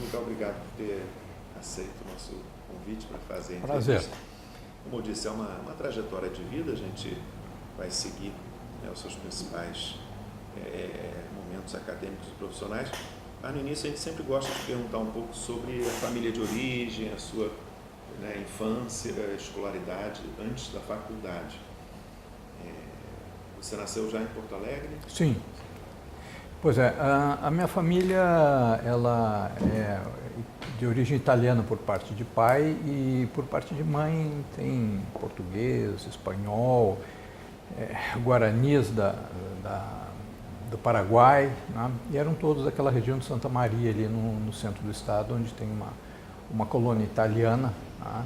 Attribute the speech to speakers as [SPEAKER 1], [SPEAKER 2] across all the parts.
[SPEAKER 1] muito obrigado por ter aceito o nosso convite para fazer a
[SPEAKER 2] Prazer.
[SPEAKER 1] entrevista. Como eu disse, é uma trajetória de vida, a gente vai seguir, né, os seus principais momentos acadêmicos e profissionais, mas no início a gente sempre gosta de perguntar um pouco sobre a família de origem, a sua, né, infância, escolaridade, antes da faculdade. Você nasceu já em Porto Alegre?
[SPEAKER 2] Sim. Pois é, a minha família, ela é de origem italiana por parte de pai e por parte de mãe tem português, espanhol, guaranis do Paraguai, né? E eram todos daquela região de Santa Maria, ali no centro do estado, onde tem uma colônia italiana, né?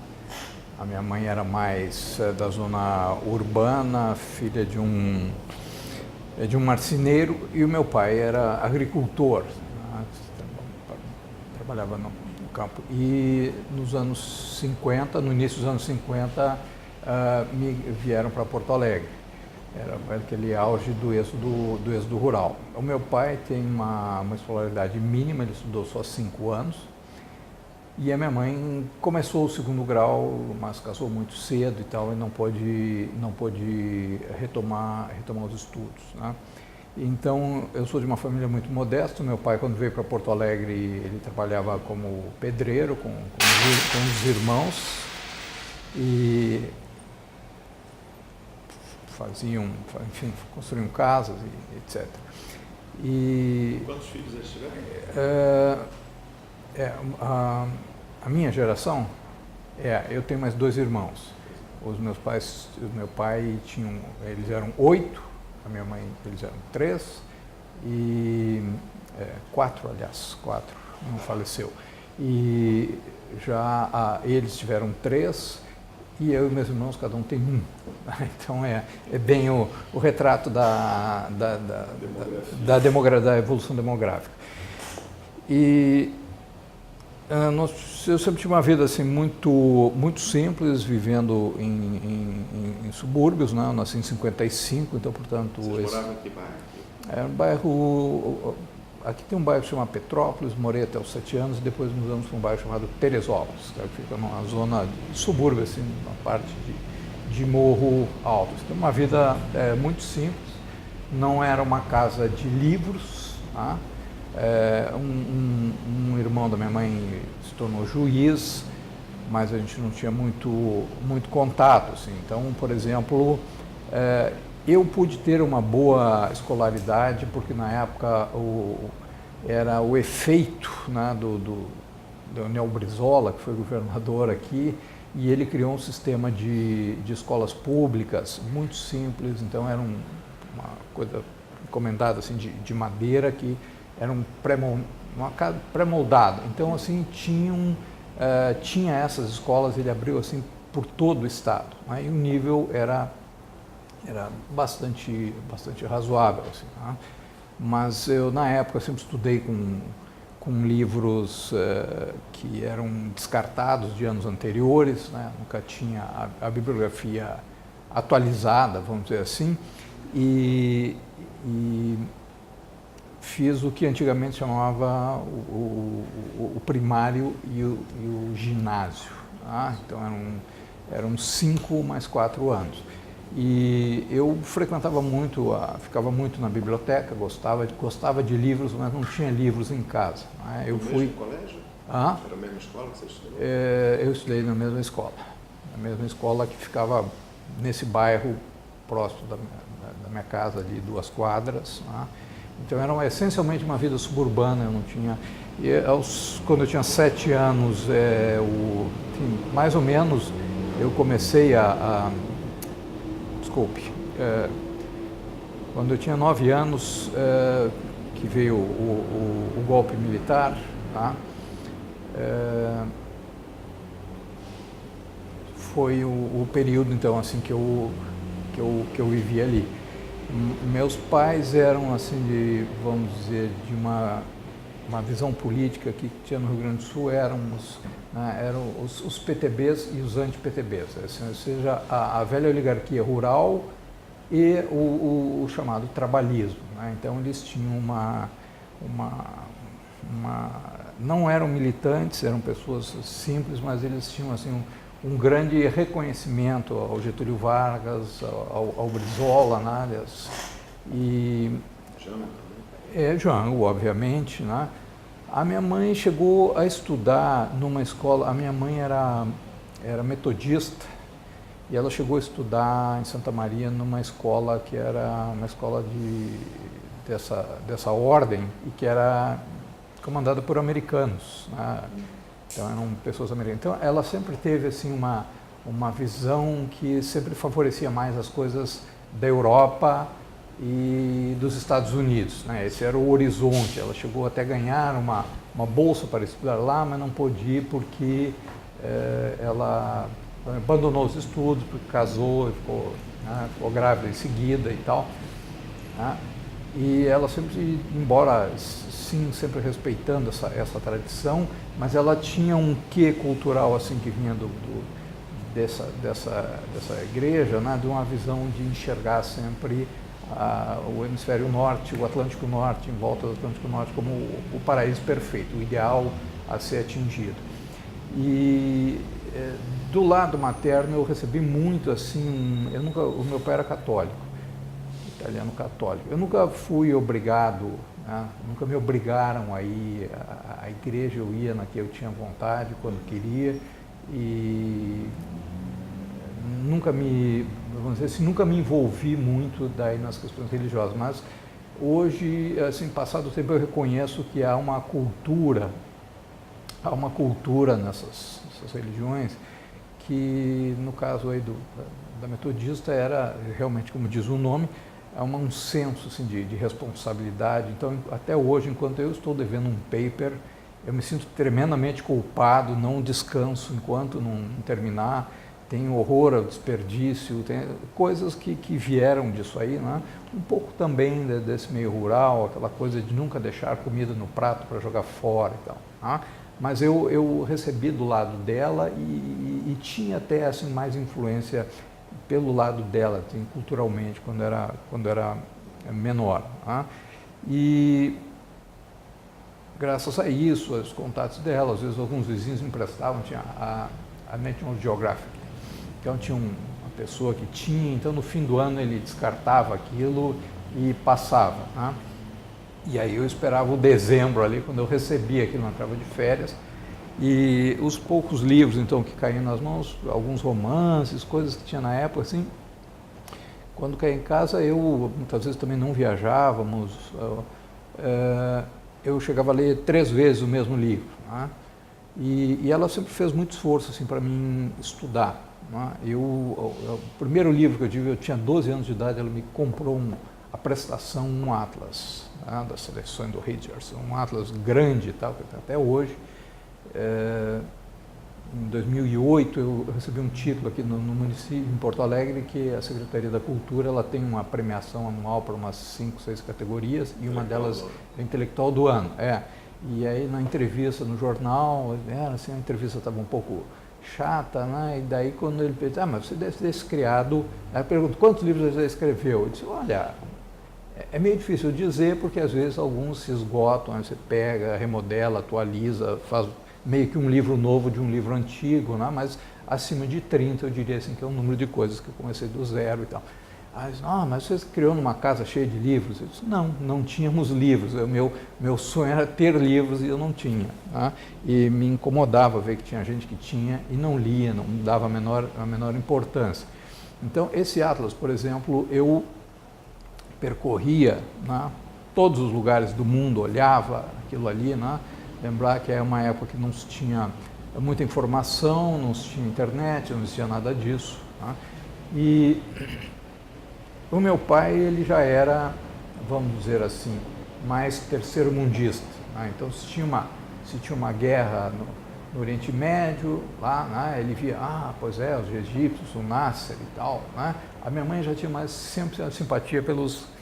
[SPEAKER 2] A minha mãe era mais da zona urbana, filha de um marceneiro, e o meu pai era agricultor, né? Trabalhava no campo. E nos anos 50, no início dos anos 50, vieram para Porto Alegre. Era aquele auge do êxodo rural. O meu pai tem uma escolaridade mínima, ele estudou só 5 anos. E a minha mãe começou o 2º grau, mas casou muito cedo e tal, e não pôde retomar os estudos, né? Então, eu sou de uma família muito modesta. Meu pai, quando veio para Porto Alegre, ele trabalhava como pedreiro com os irmãos e construíam casas, e etc.
[SPEAKER 1] Quantos filhos eles tiveram?
[SPEAKER 2] A minha geração, eu tenho mais 2 irmãos. Os meus pais, meu pai eles eram 8, a minha mãe, eles eram 3, e 4, não faleceu. E já eles tiveram 3, e eu e meus irmãos, cada um tem 1. Então é bem o retrato da evolução demográfica. E eu sempre tive uma vida assim, muito simples, vivendo em subúrbios, né? Eu nasci em 55, então, portanto...
[SPEAKER 1] Vocês moravam em que bairro?
[SPEAKER 2] Era um bairro... Aqui tem um bairro que se chama Petrópolis, morei até os 7 anos, e depois mudamos para um bairro chamado Teresópolis, que fica numa zona de subúrbio, assim, uma parte de morro alto. Então, uma vida muito simples, não era uma casa de livros, tá? Um irmão da minha mãe se tornou juiz, mas a gente não tinha muito contato, assim. Então, por exemplo, eu pude ter uma boa escolaridade porque na época era o efeito, né, do Leonel Brizola, que foi governador aqui, e ele criou um sistema de escolas públicas muito simples. Então era uma coisa encomendada assim, de madeira, que era uma casa pré-moldada. Então, assim, tinha essas escolas, ele abriu assim por todo o estado, né? E o nível era bastante razoável, assim, né? Mas eu, na época, sempre estudei com livros que eram descartados de anos anteriores, né? Nunca tinha a bibliografia atualizada, vamos dizer assim, e fiz o que antigamente chamava o primário e o ginásio, tá? Então eram 5 mais 4 anos. E eu frequentava muito, ficava muito na biblioteca, gostava de livros, mas não tinha livros em casa, né?
[SPEAKER 1] No mesmo colégio? Era a mesma escola que você estudou?
[SPEAKER 2] Eu estudei na mesma escola que ficava nesse bairro próximo da minha casa, ali 2 quadras, né? Então era essencialmente uma vida suburbana. Eu não tinha... quando eu tinha 7 anos, mais ou menos, eu comecei quando eu tinha 9 anos, que veio o golpe militar, tá? Foi o período, então, assim, que eu vivi ali. Meus pais eram, assim, vamos dizer, de uma visão política que tinha no Rio Grande do Sul, eram os PTBs e os anti-PTBs, assim, ou seja, a velha oligarquia rural e o chamado trabalhismo, né? Então eles tinham uma não eram militantes, eram pessoas simples, mas eles tinham assim um grande reconhecimento ao Getúlio Vargas, ao Brizola, né? E Jango, obviamente, né? A minha mãe chegou a estudar numa escola, a minha mãe era metodista, e ela chegou a estudar em Santa Maria numa escola que era uma escola dessa ordem e que era comandada por americanos, né? Então eram pessoas americanas. Então ela sempre teve assim uma visão que sempre favorecia mais as coisas da Europa e dos Estados Unidos, né? Esse era o horizonte. Ela chegou até a ganhar uma bolsa para estudar lá, mas não pôde ir porque ela abandonou os estudos, porque casou, ficou grávida em seguida e tal, né? E ela sempre, embora sim, sempre respeitando essa tradição, mas ela tinha um quê cultural assim que vinha dessa igreja, né? De uma visão de enxergar sempre o hemisfério norte, o Atlântico Norte, em volta do Atlântico Norte, como o paraíso perfeito, o ideal a ser atingido. E do lado materno eu recebi muito assim, o meu pai era católico, italiano católico. Eu nunca fui obrigado, né? Nunca me obrigaram a ir à igreja, eu ia na que eu tinha vontade, quando queria, e nunca me envolvi muito daí nas questões religiosas, mas hoje, assim, passado o tempo, eu reconheço que há uma cultura nessas religiões que, no caso aí da metodista, era realmente, como diz o nome, é um senso assim, de responsabilidade. Então, até hoje, enquanto eu estou devendo um paper, eu me sinto tremendamente culpado, não descanso enquanto não terminar. Tenho horror ao desperdício, tem coisas que vieram disso aí, né? Um pouco também desse meio rural, aquela coisa de nunca deixar comida no prato para jogar fora e tal, né? Mas eu recebi do lado dela e tinha até assim, mais influência pelo lado dela, assim, culturalmente, quando era menor, né? E graças a isso, aos contatos dela, às vezes alguns vizinhos me emprestavam, tinha a National Geographic. Então tinha uma pessoa que tinha, então no fim do ano ele descartava aquilo e passava, né? E aí eu esperava o dezembro ali, quando eu recebia aquilo, eu entrava de férias, e os poucos livros então que caíam nas mãos, alguns romances, coisas que tinha na época, assim, quando caía em casa eu muitas vezes também não viajávamos, eu chegava a ler 3 vezes o mesmo livro, né? E ela sempre fez muito esforço assim, para mim estudar, né? O primeiro livro que eu tive, eu tinha 12 anos de idade, ela me comprou a prestação, um atlas, né, das seleções do Richardson, um atlas grande e tal, que tem até hoje. Em 2008 eu recebi um título aqui no município, em Porto Alegre, que a Secretaria da Cultura ela tem uma premiação anual para umas 5, 6 categorias, e uma delas é Intelectual do Ano. E aí na entrevista no jornal, assim, a entrevista estava um pouco chata, né? E daí quando ele perguntou, mas você deve ter criado, aí eu pergunto, quantos livros você já escreveu? Eu disse, olha, é meio difícil dizer, porque às vezes alguns se esgotam, aí você pega, remodela, atualiza, faz meio que um livro novo de um livro antigo, né? Mas acima de 30 eu diria assim que é um número de coisas que eu comecei do zero e tal. Aí disse, mas você criou numa casa cheia de livros? Eu disse, não tínhamos livros, meu sonho era ter livros e eu não tinha, né? E me incomodava ver que tinha gente que tinha e não lia, não dava a menor importância. Então esse atlas, por exemplo, eu percorria, né, todos os lugares do mundo, olhava aquilo ali, né? Lembrar que é uma época que não se tinha muita informação, não se tinha internet, não existia nada disso, né? E o meu pai, ele já era, vamos dizer assim, mais terceiro-mundista, né? Então se tinha uma guerra no Oriente Médio, lá, né, ele via, pois é, os egípcios, o Nasser e tal, né? A minha mãe já tinha sempre simpatia pelos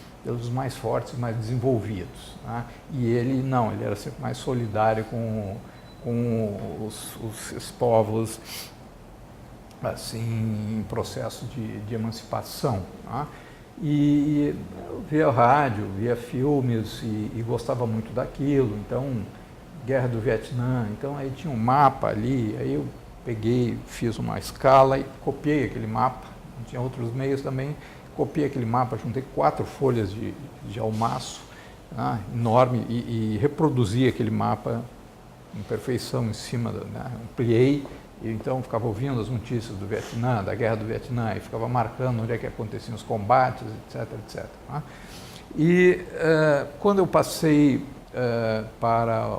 [SPEAKER 2] mais fortes, mais desenvolvidos, né? E ele não, ele era sempre mais solidário com os povos assim, em processo de emancipação, né? E eu via rádio, via filmes e gostava muito daquilo, então Guerra do Vietnã, então aí tinha um mapa ali, aí eu peguei, fiz uma escala e copiei aquele mapa, não tinha outros meios também, copiei aquele mapa, juntei 4 folhas de almaço, né, enorme, e reproduzi aquele mapa em perfeição em cima, ampliei, e então ficava ouvindo as notícias do Vietnã, da Guerra do Vietnã, e ficava marcando onde é que aconteciam os combates, etc, etc. Né? E quando eu passei para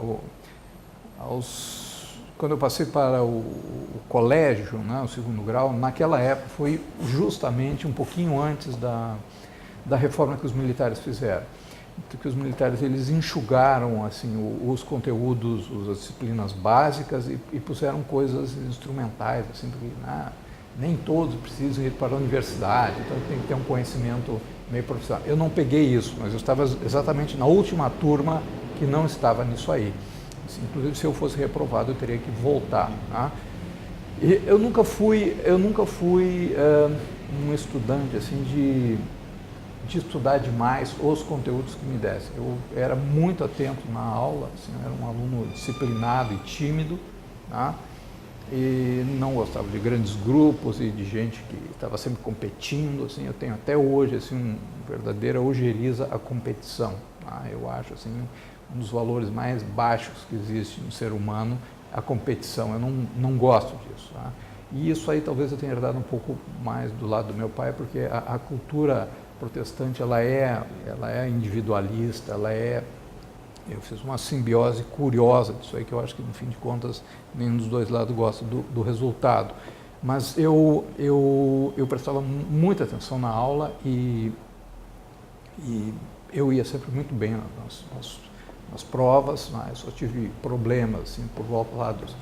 [SPEAKER 2] o colégio, né, o segundo grau, naquela época foi justamente um pouquinho antes da reforma que os militares fizeram. Que os militares eles enxugaram assim os conteúdos, as disciplinas básicas e puseram coisas instrumentais, assim, porque nem todos precisam ir para a universidade, então tem que ter um conhecimento meio profissional. Eu não peguei isso, mas eu estava exatamente na última turma que não estava nisso aí. Assim, inclusive, se eu fosse reprovado, eu teria que voltar. Tá? E eu nunca fui um estudante assim de estudar demais os conteúdos que me dessem. Eu era muito atento na aula, assim, eu era um aluno disciplinado e tímido, tá? E não gostava de grandes grupos e de gente que estava sempre competindo. Assim, eu tenho até hoje assim, uma verdadeira ojeriza à competição. Tá? Eu acho assim, um dos valores mais baixos que existe no ser humano, a competição. Eu não gosto disso. Tá? E isso aí talvez eu tenha herdado um pouco mais do lado do meu pai, porque a cultura protestante ela é individualista, eu fiz uma simbiose curiosa disso aí, que eu acho que no fim de contas nenhum dos dois lados gosta do resultado. Mas eu prestava muita atenção na aula e eu ia sempre muito bem nas provas, né? Eu só tive problemas assim, por lados.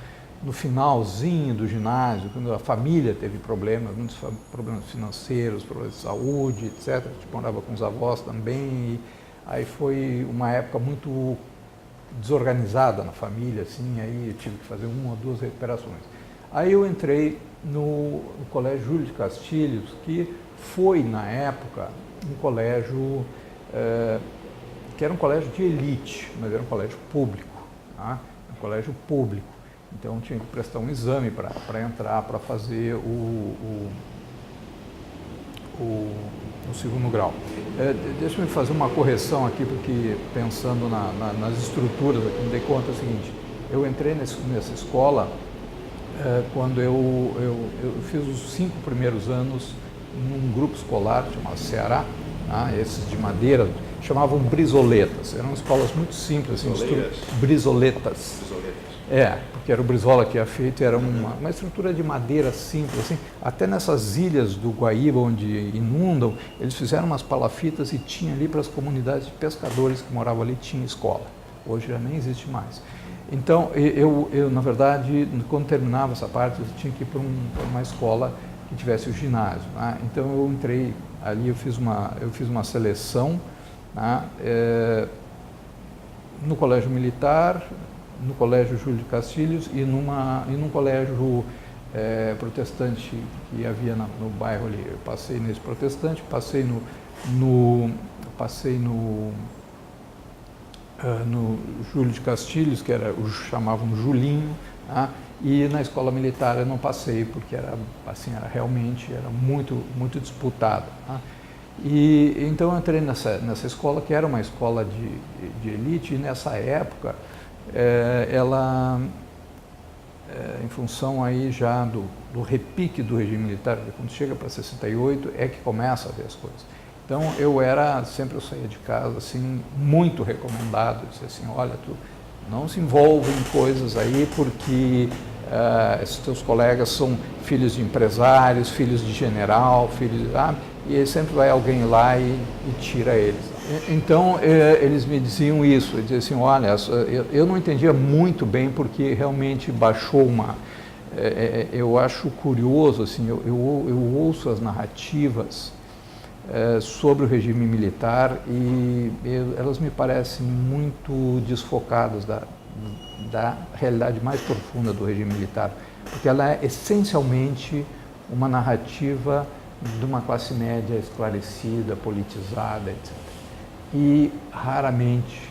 [SPEAKER 2] No finalzinho do ginásio, quando a família teve problemas, muitos problemas financeiros, problemas de saúde, etc. Tipo, morava com os avós também, e aí foi uma época muito desorganizada na família, assim, aí eu tive que fazer 1 ou 2 recuperações. Aí eu entrei no Colégio Júlio de Castilhos, que foi, na época, um colégio que era um colégio de elite, mas era um colégio público, tá? Um colégio público. Então tinha que prestar um exame para entrar, para fazer o segundo grau. Deixa-me fazer uma correção aqui, porque pensando nas estruturas, aqui me dei conta do seguinte: eu entrei nessa escola quando eu fiz os 5 primeiros anos num grupo escolar chamado Ceará, tá? Esses de madeira, chamavam brisoletas, eram escolas muito simples, assim, brisoletas. Porque era o Brizola que ia feito, era uma estrutura de madeira simples, assim, até nessas ilhas do Guaíba, onde inundam, eles fizeram umas palafitas e tinha ali para as comunidades de pescadores que moravam ali, tinha escola. Hoje já nem existe mais. Então, eu na verdade, quando terminava essa parte, eu tinha que ir para uma escola que tivesse o ginásio. Né? Então, eu entrei ali, eu fiz uma seleção, né? No Colégio Militar, no Colégio Júlio de Castilhos e num colégio protestante que havia no bairro ali. Eu passei nesse protestante, passei no Júlio de Castilhos, que chamavam Julinho, tá? E na escola militar eu não passei, porque era realmente muito, muito disputado. Tá? E então eu entrei nessa escola, que era uma escola de elite, e nessa época ela, em função aí já do repique do regime militar, quando chega para 68 é que começa a ver as coisas. Então sempre eu saía de casa assim, muito recomendado, disse assim, olha, tu não se envolve em coisas aí porque esses teus colegas são filhos de empresários, filhos de general, e aí sempre vai alguém lá e tira eles. Então, eles me diziam isso, eles diziam assim, olha, eu não entendia muito bem porque realmente baixou eu acho curioso, assim, eu ouço as narrativas sobre o regime militar e elas me parecem muito desfocadas da realidade mais profunda do regime militar, porque ela é essencialmente uma narrativa de uma classe média esclarecida, politizada, etc. E raramente,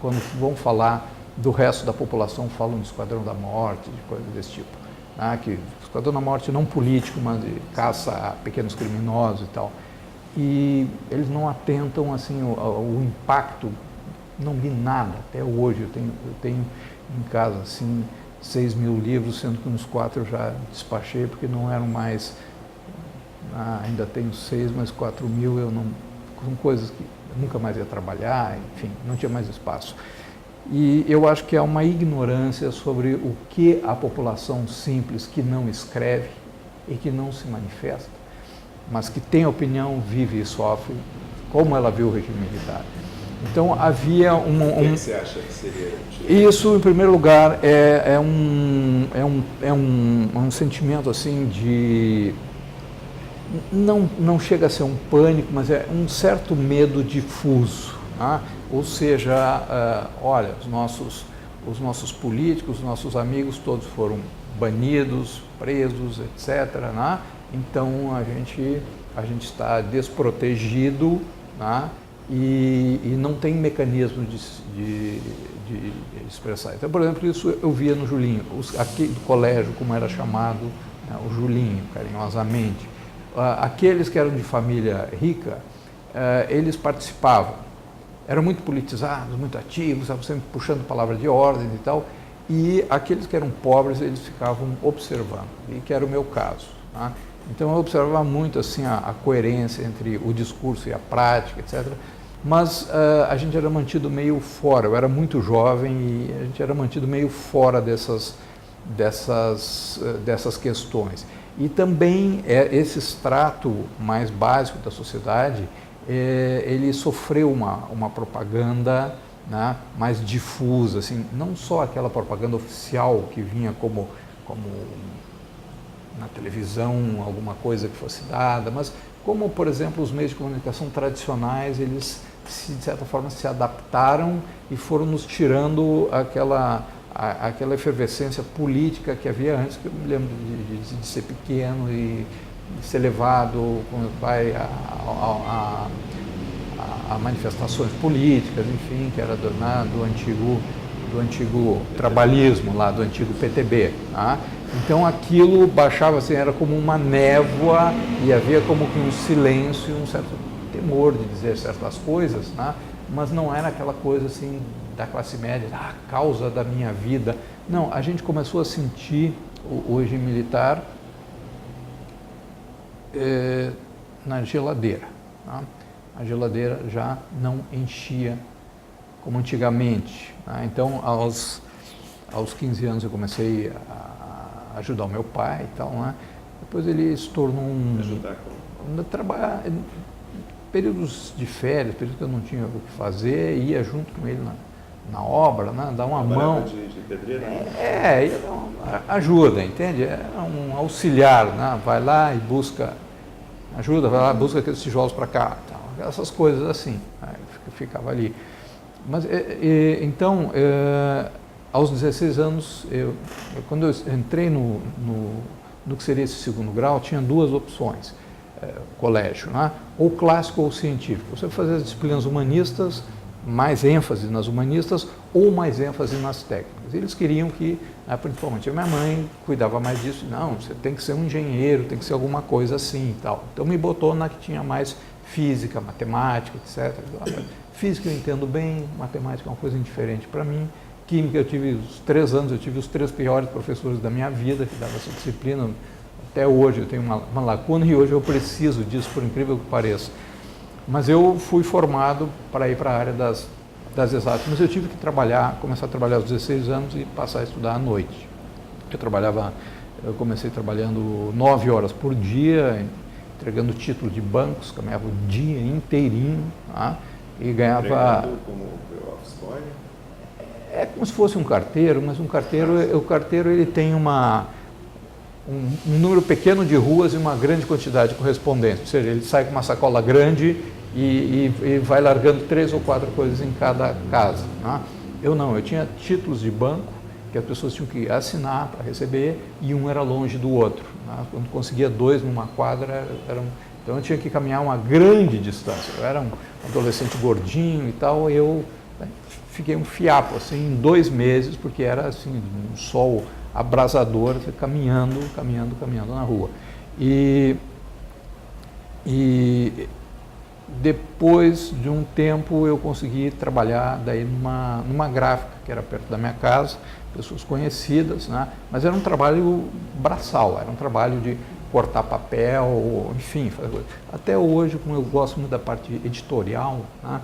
[SPEAKER 2] quando vão falar do resto da população falam de Esquadrão da Morte, de coisas desse tipo. Que Esquadrão da Morte não político, mas de caça a pequenos criminosos e tal. E eles não atentam assim o impacto. Não li nada até hoje. Eu tenho em casa assim 6 mil livros, sendo que uns 4 eu já despachei porque não eram mais. Ainda tenho 6, mas 4 mil eu não. São coisas que eu nunca mais ia trabalhar, enfim, não tinha mais espaço. E eu acho que há uma ignorância sobre o que a população simples que não escreve e que não se manifesta, mas que tem opinião, vive e sofre, como ela viu o regime militar. Então havia
[SPEAKER 1] O que você acha que seria?
[SPEAKER 2] Isso, em primeiro lugar, é um sentimento assim de... Não chega a ser um pânico, mas é um certo medo difuso. Ou seja, olha, os nossos políticos, os nossos amigos todos foram banidos, presos, etc. Então a gente está desprotegido, e não tem mecanismo de expressar. Então, por exemplo, isso eu via no Julinho, aqui do colégio, como era chamado, o Julinho, carinhosamente. Aqueles que eram de família rica, eles participavam, eram muito politizados, muito ativos, estavam sempre puxando palavra de ordem e tal, e aqueles que eram pobres, eles ficavam observando, e que era o meu caso. Então eu observava muito assim a coerência entre o discurso e a prática, etc. Mas a gente era mantido meio fora, eu era muito jovem e a gente era mantido meio fora dessas questões. E também esse extrato mais básico da sociedade, ele sofreu uma propaganda, mais difusa, assim, não só aquela propaganda oficial que vinha como na televisão, alguma coisa que fosse dada, mas como, por exemplo, os meios de comunicação tradicionais, eles, de certa forma, se adaptaram e foram nos tirando aquela efervescência política que havia antes, que eu me lembro de ser pequeno e ser levado com meu pai a manifestações políticas, enfim, que era do antigo trabalhismo, lá do antigo PTB. Então aquilo baixava assim, era como uma névoa e havia como que um silêncio, um certo temor de dizer certas coisas, mas não era aquela coisa assim da classe média, a causa da minha vida. Não, a gente começou a sentir o regime militar na geladeira. A geladeira já não enchia como antigamente. Então, aos 15 anos eu comecei a ajudar o meu pai e tal. Depois ele se tornou
[SPEAKER 1] Ajudar como?
[SPEAKER 2] Trabalhar períodos de férias, períodos que eu não tinha o que fazer, ia junto com ele na obra, dar uma mão.
[SPEAKER 1] De pedreiro?
[SPEAKER 2] Ia dar uma ajuda, entende? É um auxiliar, vai lá e busca ajuda, vai lá, busca aqueles tijolos para cá, tal, essas coisas assim, eu ficava ali. Mas, então, aos 16 anos, quando eu entrei no que seria esse segundo grau, tinha duas opções, colégio, ou clássico ou científico. Você fazia as disciplinas humanistas, mais ênfase nas humanistas ou mais ênfase nas técnicas. Eles queriam que, principalmente a minha mãe, cuidava mais disso. Não, você tem que ser um engenheiro, tem que ser alguma coisa assim e tal. Então me botou na que tinha mais física, matemática, etc. Física eu entendo bem, matemática é uma coisa indiferente para mim. Química eu tive os 3 anos, eu tive os 3 piores professores da minha vida que davam essa disciplina. Até hoje eu tenho uma lacuna e hoje eu preciso disso, por incrível que pareça. Mas eu fui formado para ir para a área das exatas, mas eu tive que começar a trabalhar aos 16 anos e passar a estudar à noite. Eu comecei trabalhando 9 horas por dia, entregando título de bancos, caminhava o dia inteirinho, e ganhava...
[SPEAKER 1] Entregando como office boy?
[SPEAKER 2] É como se fosse um carteiro, mas o carteiro ele tem um número pequeno de ruas e uma grande quantidade de correspondência, ou seja, ele sai com uma sacola grande e vai largando 3 ou 4 coisas em cada casa. Eu não, eu tinha títulos de banco que as pessoas tinham que assinar para receber e um era longe do outro. Quando conseguia 2 numa quadra, então eu tinha que caminhar uma grande distância. Eu era um adolescente gordinho e tal, fiquei um fiapo, assim, em 2 meses, porque era assim, um sol abrasador, caminhando na rua. E depois de um tempo eu consegui trabalhar daí numa gráfica que era perto da minha casa, pessoas conhecidas, né? Mas era um trabalho braçal, era um trabalho de cortar papel, enfim. Até hoje, como eu gosto muito da parte editorial, né?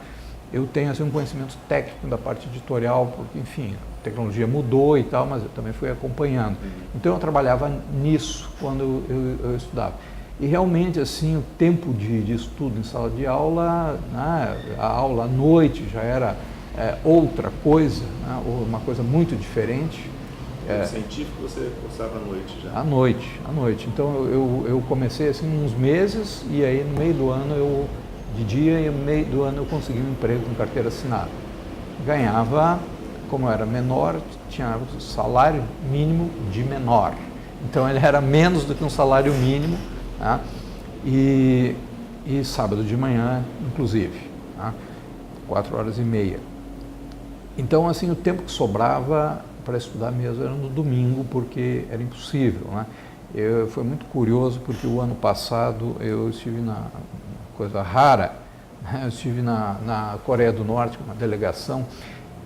[SPEAKER 2] Eu tenho assim, um conhecimento técnico da parte editorial, porque, enfim, a tecnologia mudou e tal, mas eu também fui acompanhando. Então eu trabalhava nisso quando eu estudava. E realmente, assim, o tempo de estudo em sala de aula, né, a aula à noite já era outra coisa, né, uma coisa muito diferente.
[SPEAKER 1] Científico você cursava à noite já?
[SPEAKER 2] À noite. Então eu comecei assim uns meses e aí no meio do ano de dia e no meio do ano eu consegui um emprego com carteira assinada. Ganhava, como eu era menor, tinha salário mínimo de menor. Então ele era menos do que um salário mínimo. Tá? E sábado de manhã, inclusive, tá? 4h30. Então, assim, o tempo que sobrava para estudar mesmo era no domingo, porque era impossível, né? Foi muito curioso, porque o ano passado eu estive coisa rara, né? Eu estive na Coreia do Norte, com uma delegação,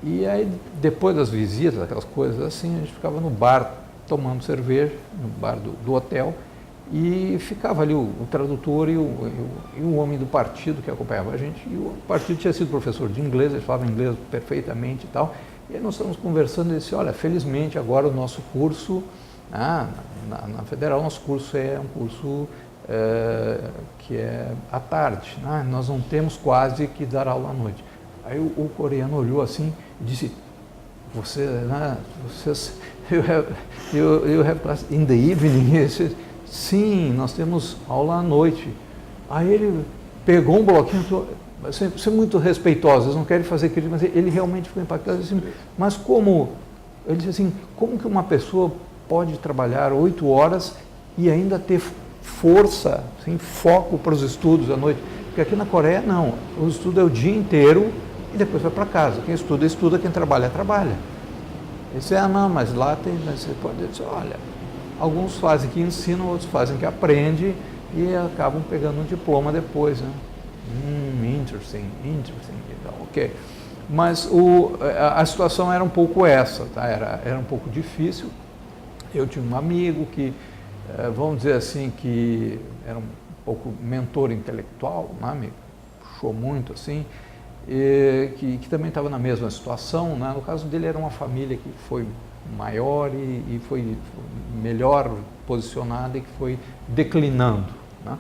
[SPEAKER 2] e aí, depois das visitas, aquelas coisas assim, a gente ficava no bar tomando cerveja, no bar do hotel, e ficava ali o tradutor e o homem do partido que acompanhava a gente. E o partido tinha sido professor de inglês, ele falava inglês perfeitamente e tal. E aí nós estamos conversando e ele disse, olha, felizmente agora o nosso curso, na Federal, nosso curso é um curso que é à tarde, né? Nós não temos quase que dar aula à noite. Aí o coreano olhou assim e disse, vocês, you have class in the evening? Sim, nós temos aula à noite. Aí ele pegou um bloquinho e falou, você é muito respeitoso, eles não querem fazer crítica, mas ele realmente ficou impactado. Assim, mas como, ele disse assim, como que uma pessoa pode trabalhar 8 horas e ainda ter força, assim, foco para os estudos à noite? Porque aqui na Coreia, não, o estudo é o dia inteiro e depois vai para casa. Quem estuda, estuda, quem trabalha, trabalha. Ele disse, não, mas lá tem, mas você pode dizer, olha, alguns fazem que ensinam, outros fazem que aprendem e acabam pegando um diploma depois, né? Interesting, então, ok. Mas a situação era um pouco essa, tá? Era um pouco difícil. Eu tinha um amigo que, vamos dizer assim, que era um pouco mentor intelectual, né? Me puxou muito assim, que também estava na mesma situação, né? No caso dele era uma família que foi maior e foi melhor posicionada e que foi declinando, né?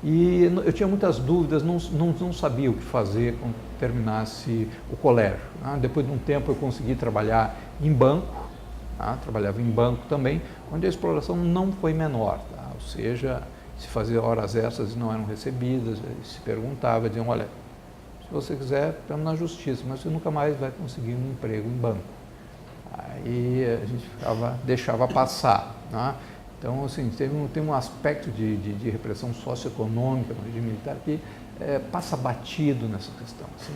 [SPEAKER 2] E eu tinha muitas dúvidas, não sabia o que fazer quando terminasse o colégio, né? Depois de um tempo eu consegui trabalhar em banco, tá? Trabalhava em banco também, onde a exploração não foi menor, tá? Ou seja, se fazia horas extras e não eram recebidas, se perguntava, diziam, olha, se você quiser, estamos na justiça, mas você nunca mais vai conseguir um emprego em banco. Aí a gente deixava passar, né? Então, assim, tem um aspecto de repressão socioeconômica no regime militar que passa batido nessa questão. Assim,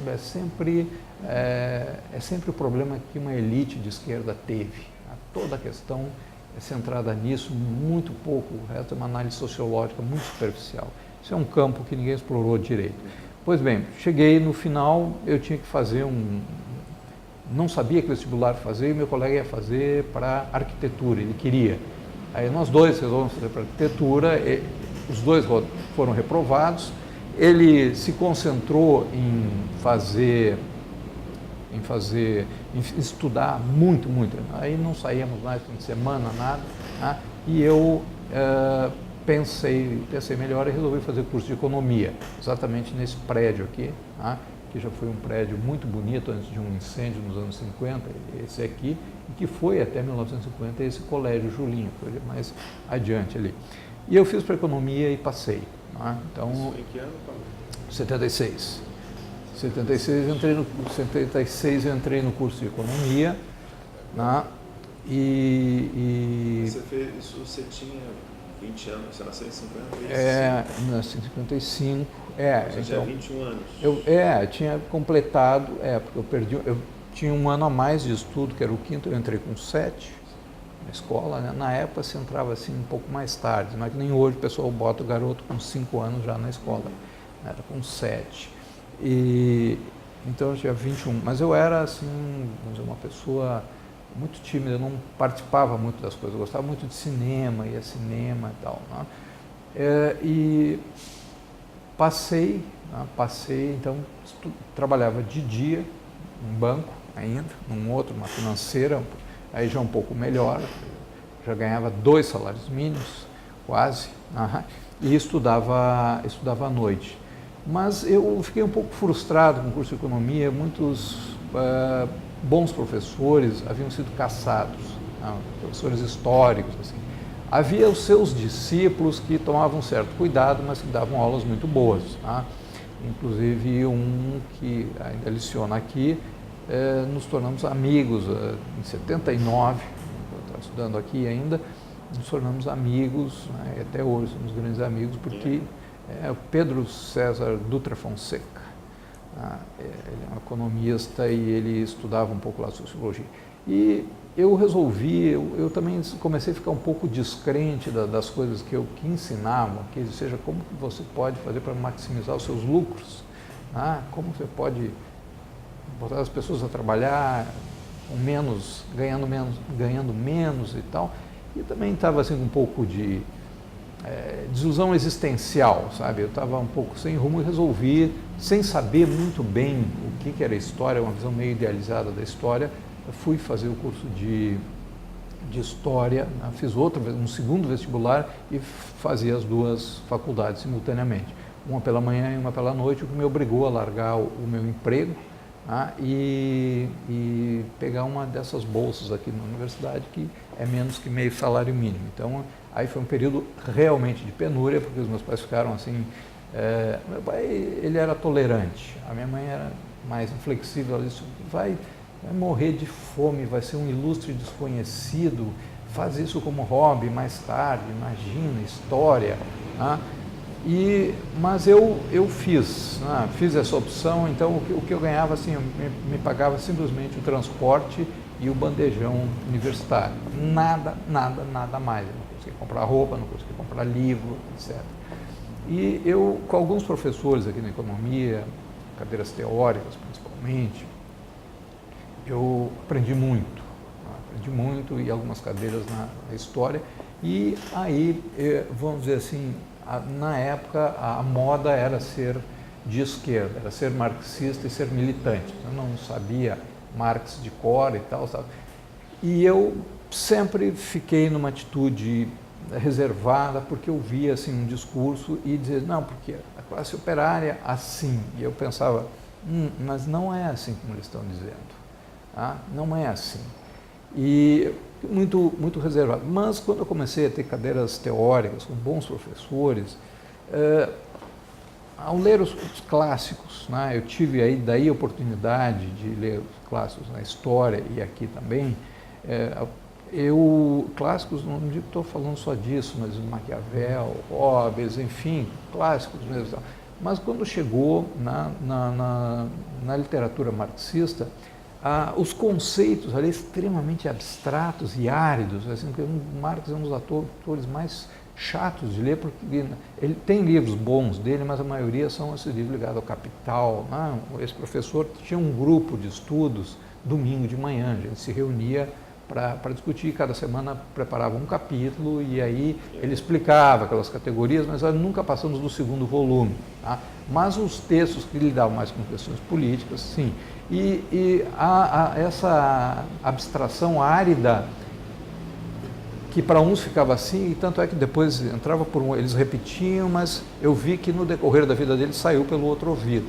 [SPEAKER 2] é sempre o problema que uma elite de esquerda teve. Tá? Toda a questão é centrada nisso, muito pouco, o resto é uma análise sociológica muito superficial. Isso é um campo que ninguém explorou direito. Pois bem, cheguei no final, eu tinha que fazer não sabia que vestibular fazer, e meu colega ia fazer para arquitetura, ele queria. Aí nós dois resolvemos fazer para arquitetura, os dois foram reprovados, ele se concentrou em estudar muito, aí não saíamos mais fim de semana, nada, né? E eu pensei melhor e resolvi fazer curso de economia, exatamente nesse prédio aqui, né? Que já foi um prédio muito bonito antes de um incêndio nos anos 50, esse aqui, e que foi até 1950 esse Colégio Julinho, foi mais adiante ali. E eu fiz para economia e passei. Né? Então,
[SPEAKER 1] isso em que ano, Paulo?
[SPEAKER 2] 76. 76 eu entrei no curso de economia, né?
[SPEAKER 1] Você fez isso, você tinha 20 anos, você nasceu em 50?
[SPEAKER 2] Nasci em 55.
[SPEAKER 1] Você tinha 21 anos.
[SPEAKER 2] Eu tinha completado, porque eu tinha um ano a mais de estudo, que era o quinto, eu entrei com 7 na escola, né? Na época se entrava assim um pouco mais tarde, não é que nem hoje o pessoal bota o garoto com 5 anos já na escola, era com 7. E então eu tinha 21, mas eu era assim, vamos dizer, uma pessoa muito tímida, eu não participava muito das coisas, eu gostava muito de cinema, ia cinema e tal, né? E passei, então trabalhava de dia, num banco ainda, num outro, uma financeira, aí já um pouco melhor, já ganhava 2 salários mínimos, quase, e estudava à noite. Mas eu fiquei um pouco frustrado com o curso de economia, muitos bons professores haviam sido caçados, professores históricos, assim. Havia os seus discípulos que tomavam certo cuidado, mas que davam aulas muito boas, tá? Inclusive um que ainda leciona aqui, nos tornamos amigos em 79, eu estava estudando aqui ainda, nos tornamos amigos, né? Até hoje somos grandes amigos, porque é o Pedro César Dutra Fonseca. Ele é um economista e ele estudava um pouco lá sociologia. E eu resolvi, eu também comecei a ficar um pouco descrente das coisas que ensinavam, que seja, como que você pode fazer para maximizar os seus lucros, como você pode botar as pessoas a trabalhar com menos, ganhando menos e tal. E também estava assim um pouco de desilusão existencial, sabe? Eu estava um pouco sem rumo e resolvi, sem saber muito bem o que era história, uma visão meio idealizada da história, fui fazer o curso de História, né? Fiz um segundo vestibular e fazia as 2 faculdades simultaneamente, uma pela manhã e uma pela noite, o que me obrigou a largar o meu emprego, e pegar uma dessas bolsas aqui na universidade, que é menos que meio salário mínimo. Então, aí foi um período realmente de penúria, porque os meus pais ficaram assim, meu pai, ele era tolerante, a minha mãe era mais inflexível, ela disse, vai morrer de fome, vai ser um ilustre desconhecido, faz isso como hobby mais tarde, imagina, história, mas eu fiz essa opção, então o que eu ganhava, assim, me pagava simplesmente o transporte e o bandejão universitário, nada mais, eu não conseguia comprar roupa, não conseguia comprar livro, etc. E eu, com alguns professores aqui na economia, cadeiras teóricas principalmente, eu aprendi muito e algumas cadeiras na história, e aí, vamos dizer assim, na época a moda era ser de esquerda, era ser marxista e ser militante. Eu não sabia Marx de cor e tal, sabe? E eu sempre fiquei numa atitude reservada, porque eu via assim um discurso e dizia, não, porque a classe operária assim, e eu pensava, mas não é assim como eles estão dizendo. Não é assim. E muito reservado. Mas quando eu comecei a ter cadeiras teóricas com bons professores, ao ler os clássicos, eu tive daí a oportunidade de ler os clássicos na história e aqui também, clássicos, não estou falando só disso, mas Maquiavel, Hobbes, enfim, clássicos mesmo. Mas quando chegou na literatura marxista, os conceitos ali extremamente abstratos e áridos, assim, porque o Marx é um dos autores mais chatos de ler, porque ele tem livros bons dele, mas a maioria são esses livros ligados ao Capital. Esse professor tinha um grupo de estudos, domingo de manhã, a gente se reunia para discutir, cada semana preparava um capítulo e aí ele explicava aquelas categorias, mas nós nunca passamos do segundo volume. Mas os textos que lidavam mais com questões políticas, sim. E essa abstração árida, que para uns ficava assim, e tanto é que depois entrava por eles repetiam, mas eu vi que no decorrer da vida deles saiu pelo outro ouvido.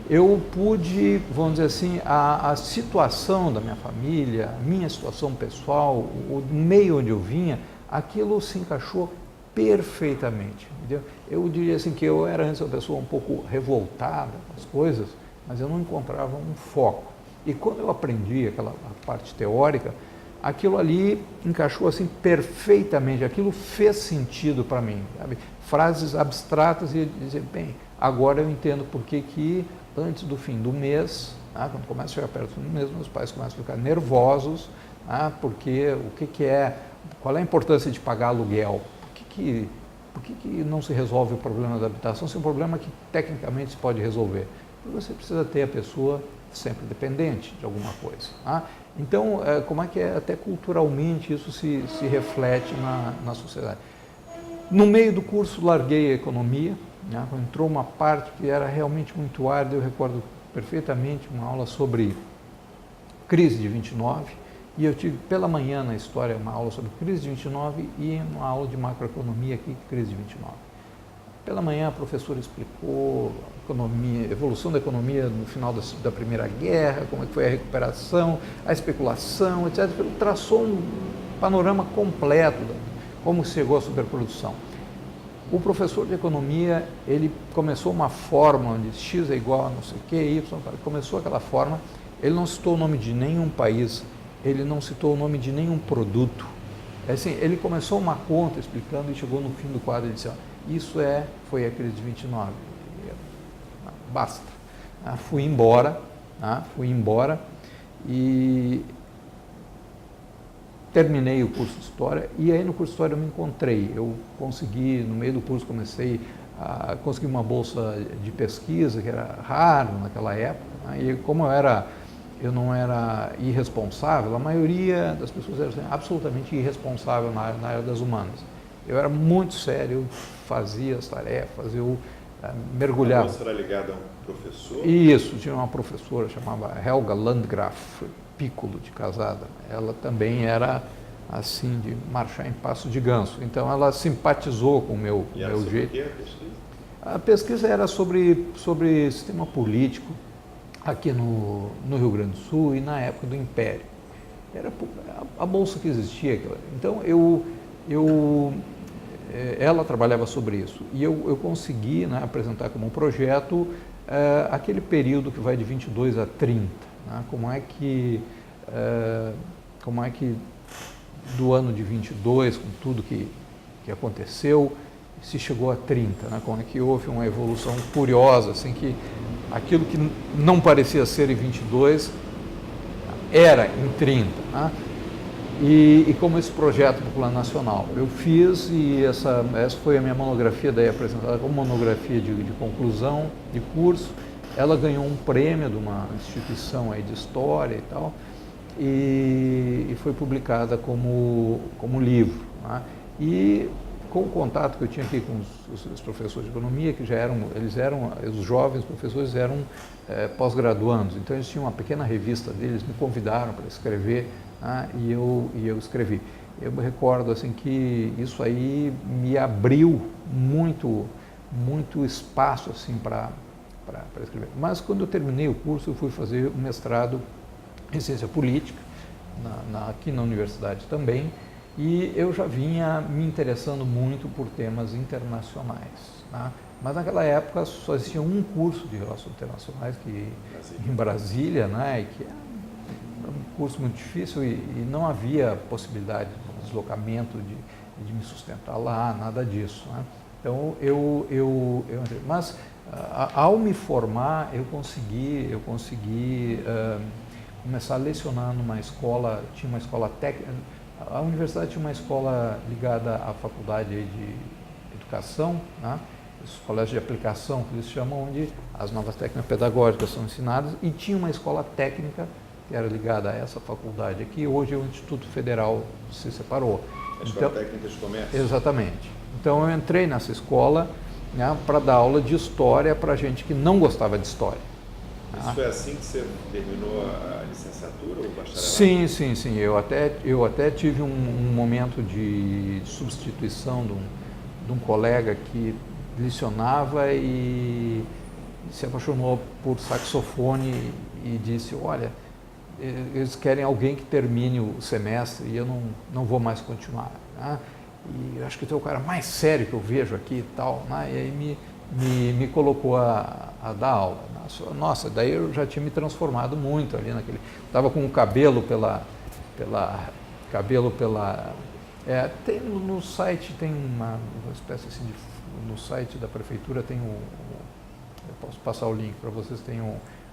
[SPEAKER 2] Eu pude, vamos dizer assim, a situação da minha família, a minha situação pessoal, o meio onde eu vinha, aquilo se encaixou perfeitamente, entendeu? Eu diria assim que eu era antes uma pessoa um pouco revoltada com as coisas, mas eu não encontrava um foco. E quando eu aprendi a parte teórica, aquilo ali encaixou assim perfeitamente, aquilo fez sentido para mim, sabe? Frases abstratas e dizer, bem, agora eu entendo por que antes do fim do mês, Tá? Quando começa a chegar perto do mês, meus pais começam a ficar nervosos, tá? Porque qual é a importância de pagar aluguel? Por que não se resolve o problema da habitação se é um problema que tecnicamente se pode resolver? Porque você precisa ter a pessoa sempre dependente de alguma coisa. Tá? Então, como é que até culturalmente isso se reflete na sociedade? No meio do curso, larguei a economia, né? Entrou uma parte que era realmente muito árdua, eu recordo perfeitamente uma aula sobre crise de 29, e eu tive pela manhã na história uma aula sobre crise de 29 e uma aula de macroeconomia aqui, crise de 29. Pela manhã a professora explicou a evolução da economia no final da Primeira Guerra, como é que foi a recuperação, a especulação, etc. Traçou um panorama completo de como chegou à superprodução. O professor de economia, ele começou uma fórmula onde x é igual a não sei o que, y, começou aquela fórmula, ele não citou o nome de nenhum país, ele não citou o nome de nenhum produto. Assim, ele começou uma conta explicando e chegou no fim do quadro e disse, isso foi a crise de 29. Basta. Fui embora e terminei o curso de História, e aí no curso de História eu me encontrei. Eu consegui, no meio do curso, comecei a conseguir uma bolsa de pesquisa, que era raro naquela época, e como eu não era irresponsável, a maioria das pessoas era absolutamente irresponsável na área das humanas. Eu era muito sério, eu fazia as tarefas, eu mergulhava.
[SPEAKER 1] Você era ligado a um professor?
[SPEAKER 2] Isso, tinha uma professora, chamava Helga Landgraf, Piccolo, de casada. Ela também era assim, de marchar em passo de ganso. Então ela simpatizou com o meu jeito.
[SPEAKER 1] E a pesquisa?
[SPEAKER 2] A pesquisa era sobre sistema político aqui no Rio Grande do Sul e na época do Império. Era a bolsa que existia. Então ela trabalhava sobre isso e eu consegui, né, apresentar como um projeto aquele período que vai de 22 a 30, né, como é que do ano de 22, com tudo que aconteceu, se chegou a 30, né, como é que houve uma evolução curiosa, assim, que aquilo que não parecia ser em 22 era em 30, né? E como esse projeto popular nacional eu fiz, e essa foi a minha monografia, daí apresentada como monografia de conclusão de curso. Ela ganhou um prêmio de uma instituição aí de história e tal, e foi publicada como livro, né? E com o contato que eu tinha aqui com os professores de economia, que os jovens professores eram pós-graduandos, então eles tinham uma pequena revista deles, me convidaram para escrever, e eu escrevi. Eu me recordo assim que isso aí me abriu muito espaço assim para escrever. Mas quando eu terminei o curso, eu fui fazer um mestrado em ciência política, aqui na universidade também, e eu já vinha me interessando muito por temas internacionais, tá? Mas naquela época só existia um curso de Relações Internacionais em Brasília, né? E que era um curso muito difícil e não havia possibilidade de deslocamento, de me sustentar lá, nada disso, né? Então eu entrei. Mas ao me formar eu consegui começar a lecionar numa escola, tinha uma escola técnica. A universidade tinha uma escola ligada à faculdade de educação, né? Os colégios de aplicação, que eles chamam, onde as novas técnicas pedagógicas são ensinadas, e tinha uma escola técnica que era ligada a essa faculdade aqui. Hoje o Instituto Federal se separou.
[SPEAKER 1] A Escola Técnica de Comércio?
[SPEAKER 2] Exatamente. Então eu entrei nessa escola, né, para dar aula de história para gente que não gostava de história.
[SPEAKER 1] Isso foi assim que você terminou a licenciatura ou o bacharelado?
[SPEAKER 2] Sim. Eu até tive um momento de substituição de um colega que lecionava e se apaixonou por saxofone e disse, olha, eles querem alguém que termine o semestre e eu não vou mais continuar, né? E eu acho que tu é o cara mais sério que eu vejo aqui e tal, né? E aí me colocou a dar aula. Nossa, daí eu já tinha me transformado muito ali naquele... Estava com o cabelo tem no site, tem uma espécie assim de... No site da prefeitura tem eu posso passar o link para vocês, tem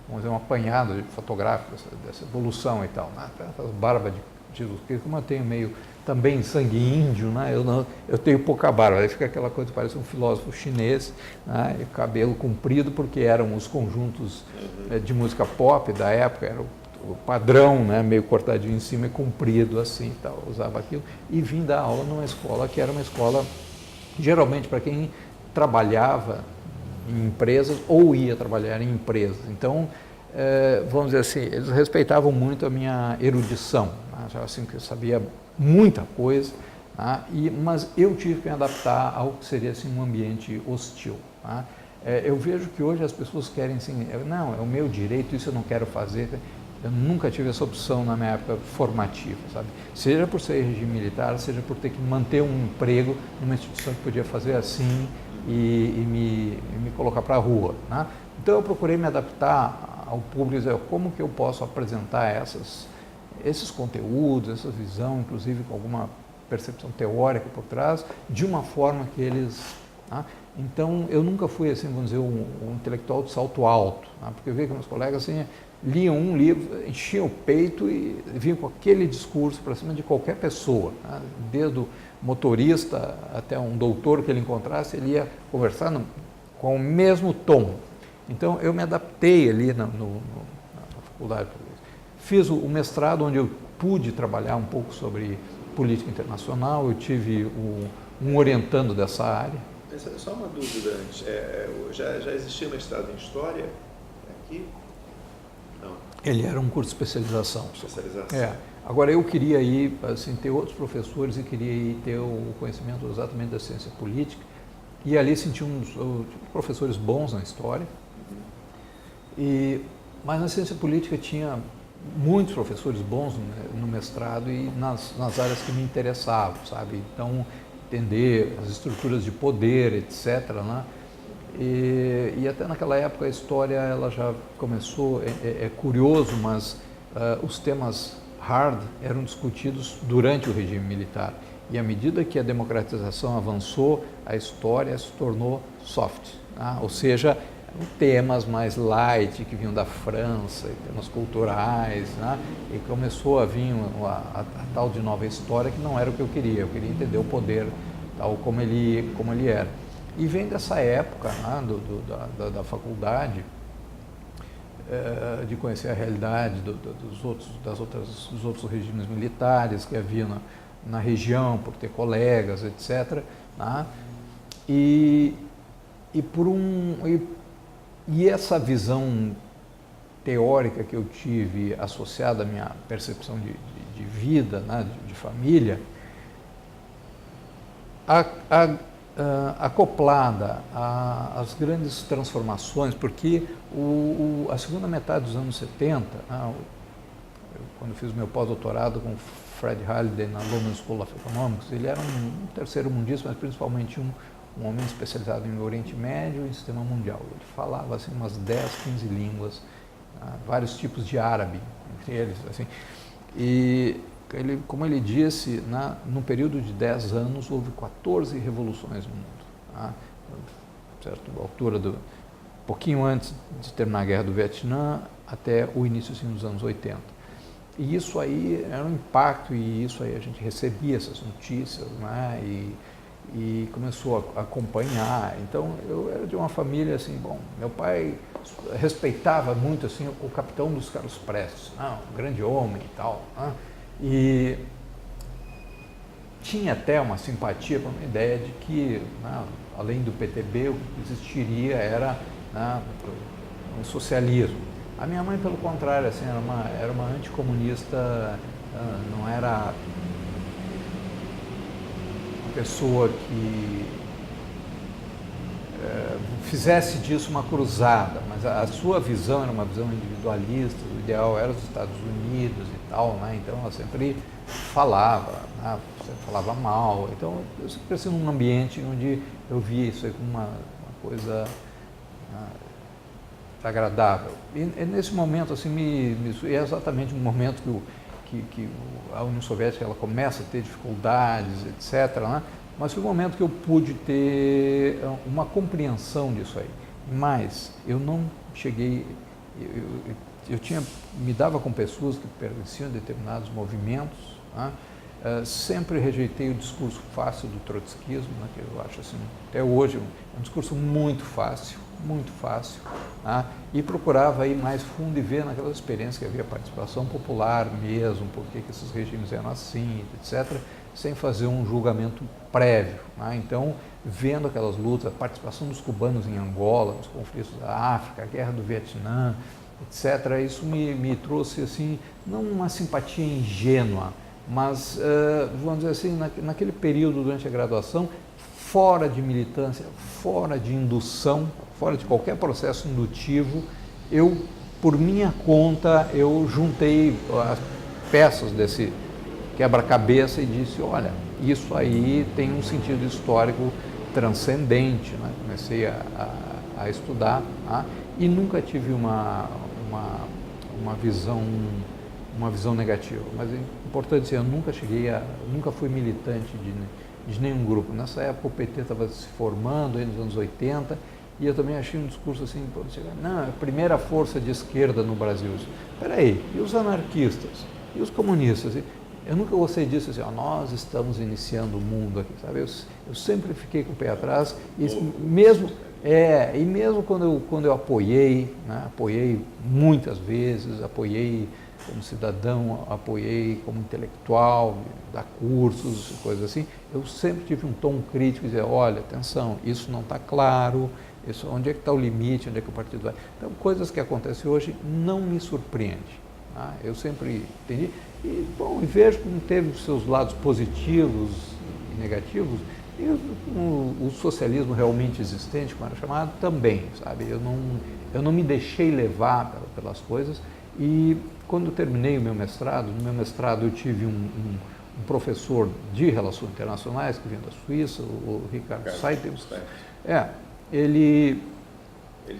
[SPEAKER 2] vamos dizer, um apanhado fotográfico dessa evolução e tal, né? Essas barbas de Jesus Cristo, como eu tenho meio também sangue índio, né? Eu tenho pouca barba, aí fica aquela coisa, parece um filósofo chinês, né? E cabelo comprido, porque eram os conjuntos de música pop da época, era o padrão, né? Meio cortadinho em cima e comprido assim, tal, usava aquilo, e vim dar aula numa escola que era uma escola, geralmente para quem trabalhava em empresas ou ia trabalhar em empresas. Então, vamos dizer assim, eles respeitavam muito a minha erudição, né? Achavam assim que eu sabia muita coisa, tá? Mas eu tive que me adaptar ao que seria assim, um ambiente hostil. Tá? Eu vejo que hoje as pessoas querem assim, não, é o meu direito, isso eu não quero fazer. Eu nunca tive essa opção na minha época formativa, sabe? Seja por ser regime militar, seja por ter que manter um emprego numa instituição que podia fazer assim e me colocar para a rua. Né? Então eu procurei me adaptar ao público e dizer como que eu posso apresentar esses conteúdos, essa visão, inclusive com alguma percepção teórica por trás, de uma forma que eles... Tá? Então, eu nunca fui, assim, vamos dizer, um intelectual de salto alto, tá? Porque eu vi que meus colegas assim, liam um livro, enchiam o peito e vinham com aquele discurso para cima de qualquer pessoa, tá? Desde o motorista até um doutor que ele encontrasse, ele ia conversar com o mesmo tom. Então, eu me adaptei ali na faculdade. Fiz o mestrado, onde eu pude trabalhar um pouco sobre política internacional, eu tive um orientando dessa área.
[SPEAKER 1] Só uma dúvida antes, já existia mestrado em História aqui? Não.
[SPEAKER 2] Ele era um curso de especialização.
[SPEAKER 1] Especialização.
[SPEAKER 2] Agora, eu queria ir, assim, ter outros professores e queria ir ter o conhecimento exatamente da ciência política, e ali senti uns professores bons na História, mas na ciência política tinha muitos professores bons no mestrado e nas áreas que me interessavam, sabe? Então, entender as estruturas de poder, etc., né? E até naquela época a história ela já começou, é curioso, mas os temas hard eram discutidos durante o regime militar. E à medida que a democratização avançou, a história se tornou soft, né? Ou seja, temas mais light que vinham da França, temas culturais, né? E começou a vir a tal de nova história que não era o que eu queria entender o poder tal como ele era. E vem dessa época, né, da faculdade, de conhecer a realidade dos outros regimes militares que havia na região, por ter colegas, etc., né? E essa visão teórica que eu tive associada à minha percepção de vida, né, de família, acoplada às grandes transformações, porque a segunda metade dos anos 70, quando eu fiz o meu pós-doutorado com Fred Halliday na London School of Economics, ele era um terceiro mundista, mas principalmente um homem especializado em Oriente Médio e Sistema Mundial. Ele falava assim, umas 10, 15 línguas, vários tipos de árabe entre eles. Assim. E, como ele disse, num período de 10 anos, houve 14 revoluções no mundo. Certo? A altura pouquinho antes de terminar a Guerra do Vietnã até o início dos anos 80. E isso aí era um impacto, e isso aí a gente recebia essas notícias, né? E começou a acompanhar. Então, eu era de uma família assim, bom, meu pai respeitava muito assim o capitão dos Carlos Prestes, um grande homem e tal, né? E tinha até uma simpatia com a ideia de que, além do PTB, o que existiria era um socialismo. A minha mãe, pelo contrário, assim, era uma anticomunista, não era uma pessoa que fizesse disso uma cruzada, mas a sua visão era uma visão individualista, o ideal era os Estados Unidos e tal, né? Então ela sempre falava, né? Sempre falava mal, então eu sempre cresci num ambiente onde eu via isso aí como uma coisa agradável. E nesse momento, assim, é exatamente no momento que a União Soviética ela começa a ter dificuldades, etc., né? Mas foi um momento que eu pude ter uma compreensão disso aí. Mas eu não cheguei, eu me dava com pessoas que pertenciam a determinados movimentos, né? Sempre rejeitei o discurso fácil do trotskismo, né, que eu acho assim, até hoje é um discurso muito fácil, né, e procurava ir mais fundo e ver naquelas experiências que havia participação popular mesmo, por que esses regimes eram assim, etc., sem fazer um julgamento prévio, né. Então, vendo aquelas lutas, a participação dos cubanos em Angola, nos conflitos da África, a guerra do Vietnã, etc., isso me trouxe assim, não uma simpatia ingênua, mas, vamos dizer assim, naquele período durante a graduação, fora de militância, fora de indução, fora de qualquer processo indutivo, eu, por minha conta, eu juntei as peças desse quebra-cabeça e disse, olha, isso aí tem um sentido histórico transcendente, né? Comecei a estudar, tá? E nunca tive uma visão negativa, mas é importante dizer, eu nunca fui militante de nenhum grupo. Nessa época o PT estava se formando, aí nos anos 80, e eu também achei um discurso assim, não, é a primeira força de esquerda no Brasil. Espera aí, e os anarquistas? E os comunistas? Eu nunca gostei disso, assim, nós estamos iniciando o mundo aqui, sabe? Eu sempre fiquei com o pé atrás, e mesmo quando eu apoiei, né, apoiei muitas vezes, apoiei como cidadão, apoiei como intelectual, dar cursos, coisas assim, eu sempre tive um tom crítico, dizer, olha, atenção, isso não está claro, onde é que está o limite, onde é que o partido vai. Então, coisas que acontecem hoje não me surpreendem. Tá? Eu sempre entendi, e vejo como teve os seus lados positivos e negativos, e o socialismo realmente existente, como era chamado, também, sabe? Eu não me deixei levar pelas coisas, e quando eu terminei o meu mestrado, no meu mestrado eu tive um professor de Relações Internacionais, que vinha da Suíça, o Ricardo Seitels. Ele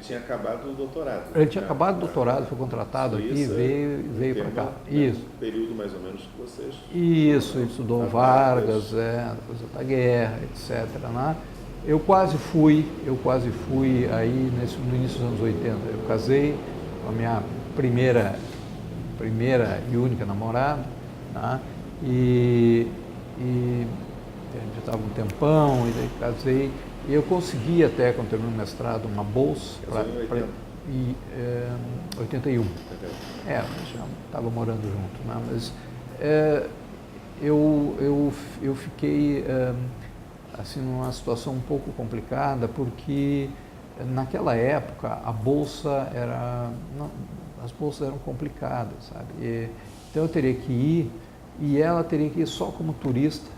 [SPEAKER 1] tinha acabado o doutorado.
[SPEAKER 2] Ele tinha acabado o doutorado, foi contratado aqui e veio para cá. Isso.
[SPEAKER 1] Um período mais ou menos que vocês...
[SPEAKER 2] Isso, ele estudou Vargas, depois da guerra, etc. Né? Eu quase fui aí no início dos anos 80. Eu casei com a minha primeira e única namorada, né? E a gente estava um tempão, e daí casei. E eu consegui até, quando terminei o mestrado, uma bolsa em 81. Já estava morando junto, né? Mas eu fiquei assim numa situação um pouco complicada, porque naquela época as bolsas eram complicadas, sabe? Então eu teria que ir, e ela teria que ir só como turista,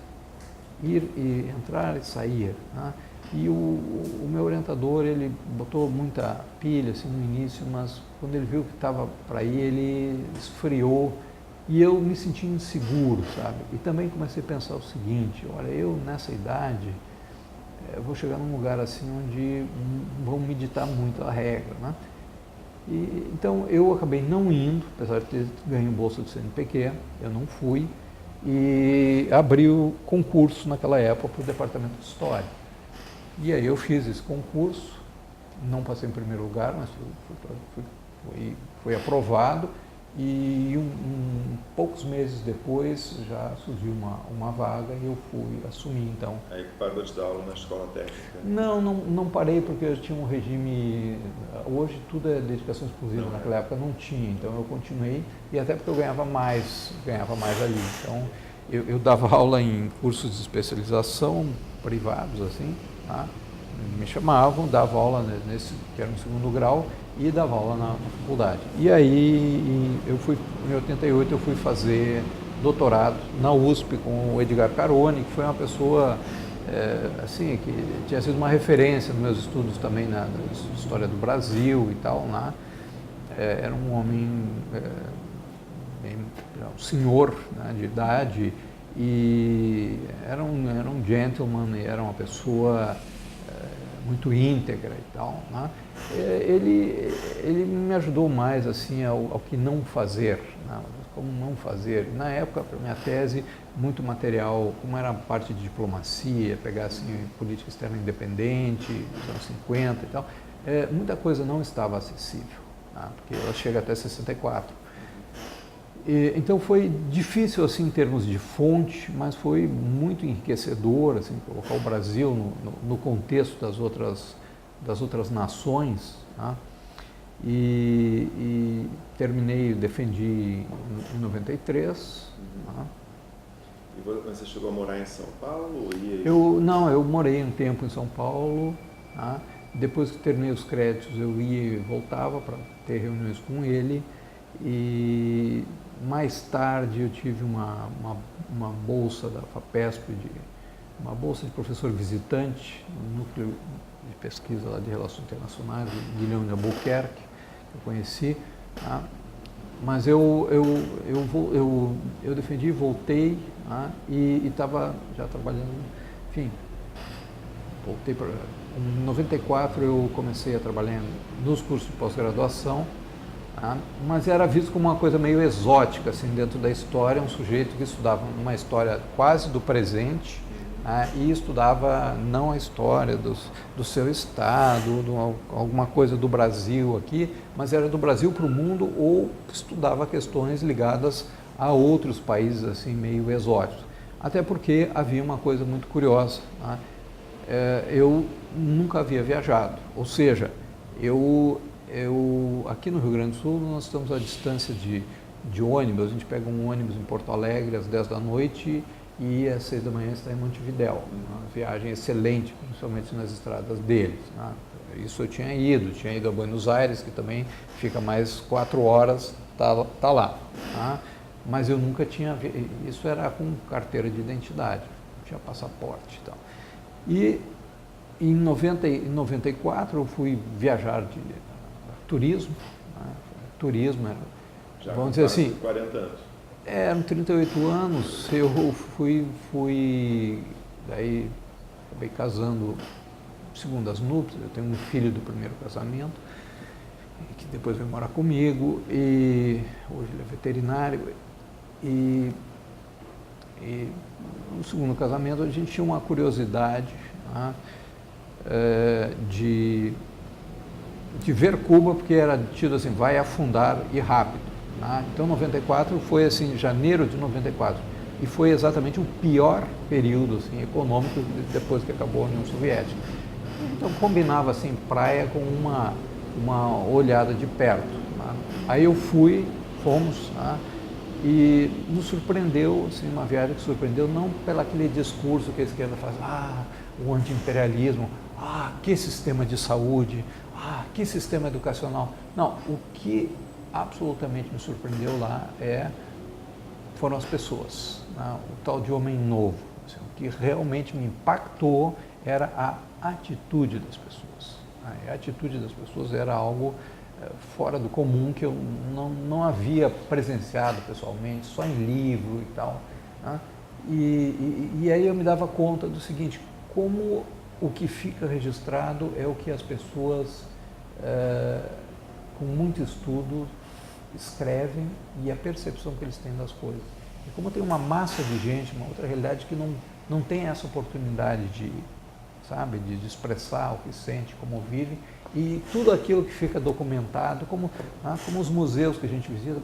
[SPEAKER 2] ir e entrar e sair, né? E o meu orientador, ele botou muita pilha assim, no início, mas quando ele viu que estava para ir, ele esfriou, e eu me senti inseguro, sabe? E também comecei a pensar o seguinte, olha, eu nessa idade, eu vou chegar num lugar assim onde vão me ditar muito a regra, né? Então eu acabei não indo, apesar de ter ganho bolsa do CNPq, eu não fui, e abri o concurso naquela época para o departamento de História. E aí eu fiz esse concurso, não passei em primeiro lugar, mas fui aprovado, e poucos meses depois já surgiu uma vaga e eu fui assumir, então.
[SPEAKER 1] Aí parou de dar aula na escola técnica?
[SPEAKER 2] Não parei, porque eu tinha um regime, hoje tudo é dedicação exclusiva, naquela época não tinha, então eu continuei, e até porque eu ganhava mais ali, então eu dava aula em cursos de especialização privados, assim, tá? Me chamavam, dava aula nesse, que era no segundo grau, e dava aula na faculdade. E aí, em 88, eu fui fazer doutorado na USP com o Edgar Carone, que foi uma pessoa, assim, que tinha sido uma referência nos meus estudos também na história do Brasil e tal, né? Era um homem, um senhor, né, de idade, e era um gentleman, e era uma pessoa muito íntegra e tal, né? Ele me ajudou mais assim ao que não fazer, né? Como não fazer. Na época, para minha tese, muito material, como era parte de diplomacia, pegar assim, política externa independente, dos anos 50 e tal, muita coisa não estava acessível, tá? Porque ela chega até 64. Então foi difícil assim em termos de fonte, mas foi muito enriquecedor assim, colocar o Brasil no contexto das outras nações, tá? E terminei, defendi em 93. Tá?
[SPEAKER 1] E você chegou a morar em São Paulo? Ou ia...
[SPEAKER 2] Eu morei um tempo em São Paulo. Tá? Depois que terminei os créditos, eu ia e voltava para ter reuniões com ele. E mais tarde eu tive uma bolsa da FAPESP, uma bolsa de professor visitante no núcleo de pesquisa lá de Relações Internacionais, do Guilherme de Albuquerque, que eu conheci. Tá? Mas eu defendi, voltei, tá? E estava já trabalhando, enfim, voltei para... Em 94 eu comecei a trabalhar nos cursos de pós-graduação, tá? Mas era visto como uma coisa meio exótica assim, dentro da história, um sujeito que estudava uma história quase do presente, tá? E estudava não a história do seu estado, alguma coisa do Brasil aqui, mas era do Brasil para o mundo ou estudava questões ligadas a outros países assim meio exóticos. Até porque havia uma coisa muito curiosa, tá? Eu nunca havia viajado, ou seja, aqui no Rio Grande do Sul nós estamos à distância de ônibus, a gente pega um ônibus em Porto Alegre às 10 da noite e às 6 da manhã está em Montevidéu, uma viagem excelente, principalmente nas estradas deles. Né? Isso eu tinha ido a Buenos Aires, que também fica mais 4 horas, tá lá. Tá? Mas eu nunca tinha, isso era com carteira de identidade, não tinha passaporte e tal. E em 94 eu fui viajar de turismo, né? Turismo era,
[SPEAKER 1] já
[SPEAKER 2] vamos dizer assim,
[SPEAKER 1] 40 anos.
[SPEAKER 2] Eram 38 anos, eu fui, daí acabei casando segundas núpcias, eu tenho um filho do primeiro casamento, que depois veio morar comigo, e hoje ele é veterinário, e no segundo casamento a gente tinha uma curiosidade, tá? De ver Cuba, porque era tido assim, vai afundar e rápido. Tá? Então 94 foi assim, janeiro de 94, e foi exatamente o pior período assim, econômico depois que acabou a União Soviética. Então combinava assim, praia com uma olhada de perto. Tá? Aí eu fomos, tá? E nos surpreendeu, assim, uma viagem que surpreendeu, não pelo aquele discurso que a esquerda faz, o anti-imperialismo, que sistema de saúde, que sistema educacional. Não, o que absolutamente me surpreendeu lá foram as pessoas, né? O tal de homem novo. Assim, o que realmente me impactou era a atitude das pessoas. A atitude das pessoas era algo fora do comum, que eu não havia presenciado pessoalmente, só em livro e tal. Né? E aí eu me dava conta do seguinte, como o que fica registrado é o que as pessoas, com muito estudo, escrevem e a percepção que eles têm das coisas. E como tem uma massa de gente, uma outra realidade que não tem essa oportunidade de expressar o que sente, como vive, e tudo aquilo que fica documentado, como os museus que a gente visita,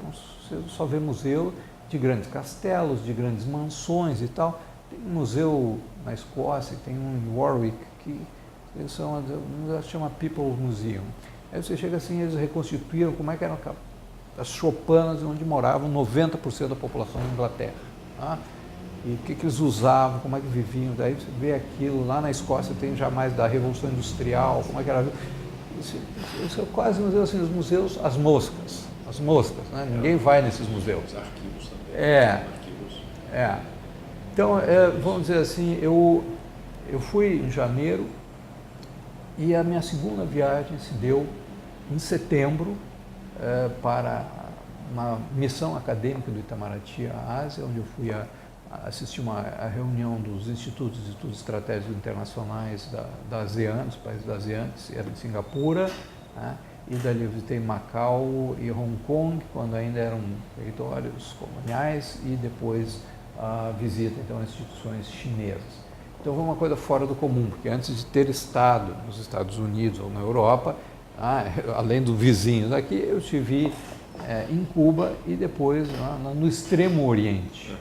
[SPEAKER 2] você só vê museu de grandes castelos, de grandes mansões e tal. Tem um museu na Escócia, tem um em Warwick, que eles chama People Museum. Aí você chega assim, eles reconstituíram como é que eram as choupanas onde moravam 90% da população da Inglaterra. Tá? E o que eles usavam, como é que viviam. Daí você vê aquilo, lá na Escócia tem já mais da Revolução Industrial, como é que era. Isso é quase os museus, as moscas, né? Ninguém vai nesses museus.
[SPEAKER 1] Os arquivos também.
[SPEAKER 2] Então, vamos dizer assim, eu fui em janeiro e a minha segunda viagem se deu em setembro para uma missão acadêmica do Itamaraty à Ásia, onde eu fui assistir a reunião dos Institutos de Estudos Estratégicos Internacionais da ASEAN, dos países da ASEAN, que era em Singapura, né? E dali eu visitei Macau e Hong Kong, quando ainda eram territórios coloniais, e depois a visita então, a instituições chinesas. Então foi uma coisa fora do comum, porque antes de ter estado nos Estados Unidos ou na Europa, além dos vizinhos aqui, eu estive em Cuba e depois no Extremo Oriente.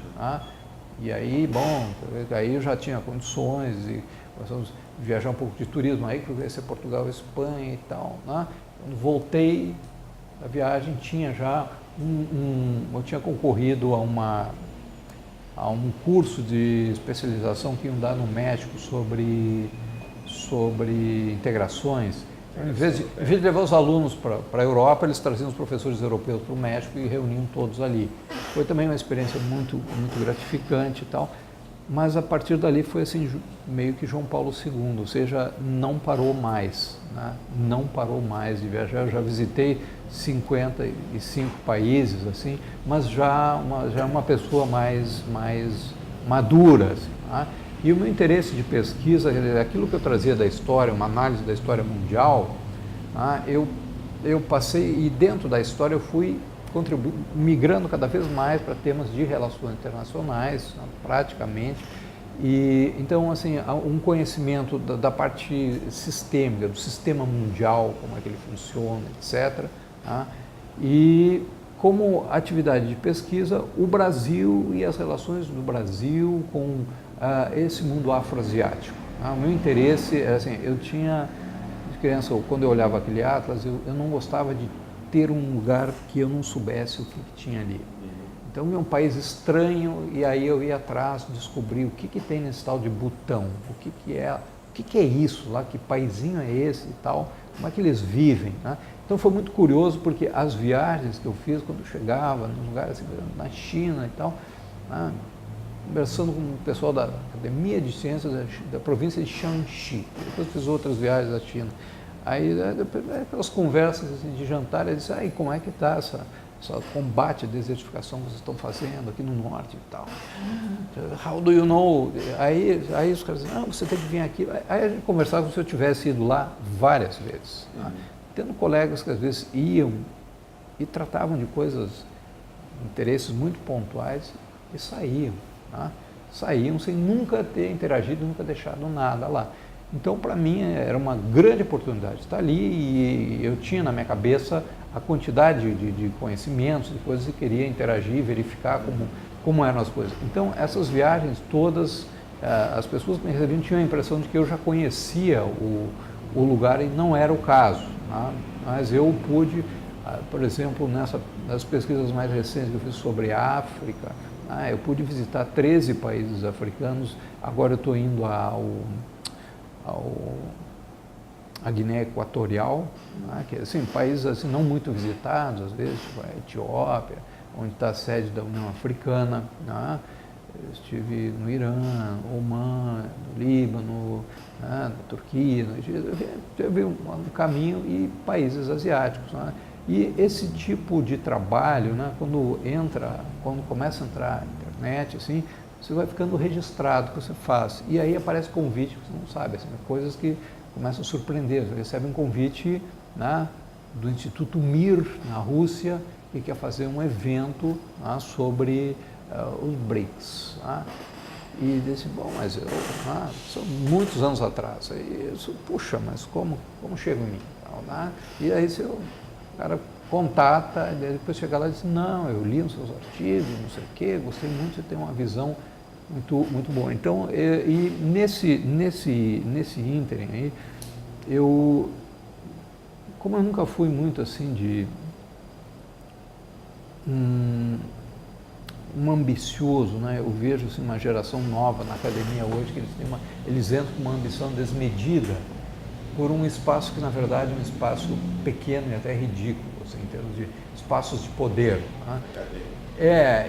[SPEAKER 2] E aí, bom, aí eu já tinha condições de viajar um pouco de turismo, aí que eu conheci Portugal, Espanha e tal. Quando voltei da viagem, tinha já eu tinha concorrido a um curso de especialização que iam dar no México sobre integrações. Em vez de levar os alunos para a Europa, eles traziam os professores europeus para o México e reuniam todos ali. Foi também uma experiência muito, muito gratificante e tal, mas a partir dali foi assim, meio que João Paulo II, ou seja, não parou mais, não parou mais de viajar. Eu já visitei 55 países, assim, mas já uma pessoa mais madura, assim, E o meu interesse de pesquisa, aquilo que eu trazia da história, uma análise da história mundial, eu passei, e dentro da história eu fui migrando cada vez mais para temas de relações internacionais, praticamente. E então, assim, um conhecimento da parte sistêmica, do sistema mundial, como é que ele funciona, etc. E como atividade de pesquisa, o Brasil e as relações do Brasil com esse mundo afroasiático. O meu interesse, assim, eu tinha, de criança, quando eu olhava aquele atlas, eu não gostava de ter um lugar que eu não soubesse o que tinha ali. Então, é um país estranho, e aí eu ia atrás, descobrir o que tem nesse tal de Butão, o que é isso lá, que paizinho é esse e tal, como é que eles vivem, Então, foi muito curioso, porque as viagens que eu fiz, quando eu chegava nos lugares, assim, na China e tal, conversando com o pessoal da Academia de Ciências da província de Shanxi. Depois fiz outras viagens à China. Aí, aquelas conversas assim, de jantar, eu disse, como é que está esse combate à desertificação que vocês estão fazendo aqui no norte e tal? How do you know? Aí os caras dizem, você tem que vir aqui. Aí a gente conversava como se eu tivesse ido lá várias vezes. Tendo colegas que às vezes iam e tratavam de coisas, interesses muito pontuais e saíam. Saíam sem nunca ter interagido, nunca deixado nada lá. Então, para mim, era uma grande oportunidade estar ali, e eu tinha na minha cabeça a quantidade de conhecimentos, de coisas que queria interagir, verificar como eram as coisas. Então, essas viagens todas, as pessoas que me recebiam tinham a impressão de que eu já conhecia o lugar, e não era o caso. Mas eu pude, por exemplo, nas pesquisas mais recentes que eu fiz sobre a África, eu pude visitar 13 países africanos. Agora eu estou indo a Guiné Equatorial, que assim, países assim, não muito visitados, às vezes, tipo a Etiópia, onde está a sede da União Africana. Eu estive no Irã, no Omã, no Líbano, na Turquia, no Egito. Eu vi um caminho, e países asiáticos. E esse tipo de trabalho, quando começa a entrar a internet, assim, você vai ficando registrado o que você faz. E aí aparece convite, você não sabe, assim, coisas que começam a surpreender. Você recebe um convite do Instituto Mir, na Rússia, que quer fazer um evento sobre os BRICS. E disse, bom, mas são muitos anos atrás. Aí eu disse, puxa, mas como chega em mim? E aí o cara contata, e depois chega lá e diz, não, eu li os seus artigos, não sei o quê, gostei muito, você tem uma visão muito, muito boa. Então, e nesse ínterim aí, como eu nunca fui muito assim de um ambicioso, eu vejo assim, uma geração nova na academia hoje, que eles entram com uma ambição desmedida por um espaço que, na verdade, é um espaço pequeno e até ridículo, assim, em termos de espaços de poder.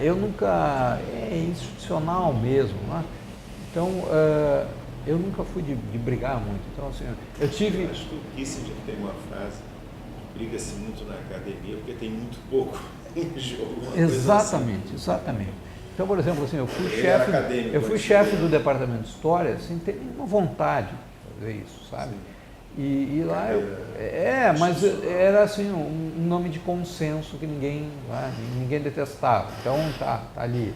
[SPEAKER 2] Eu nunca... É institucional mesmo. Então, eu nunca fui de brigar muito. Então, assim, eu tive...
[SPEAKER 1] Eu acho que o Kissinger tem uma frase, briga-se muito na academia porque tem muito pouco em jogo.
[SPEAKER 2] Exatamente, assim. Exatamente. Então, por exemplo, assim, eu fui chefe do departamento de História, sem ter nenhuma vontade de fazer isso, sabe? E lá mas era assim um nome de consenso que ninguém detestava. Então tá ali.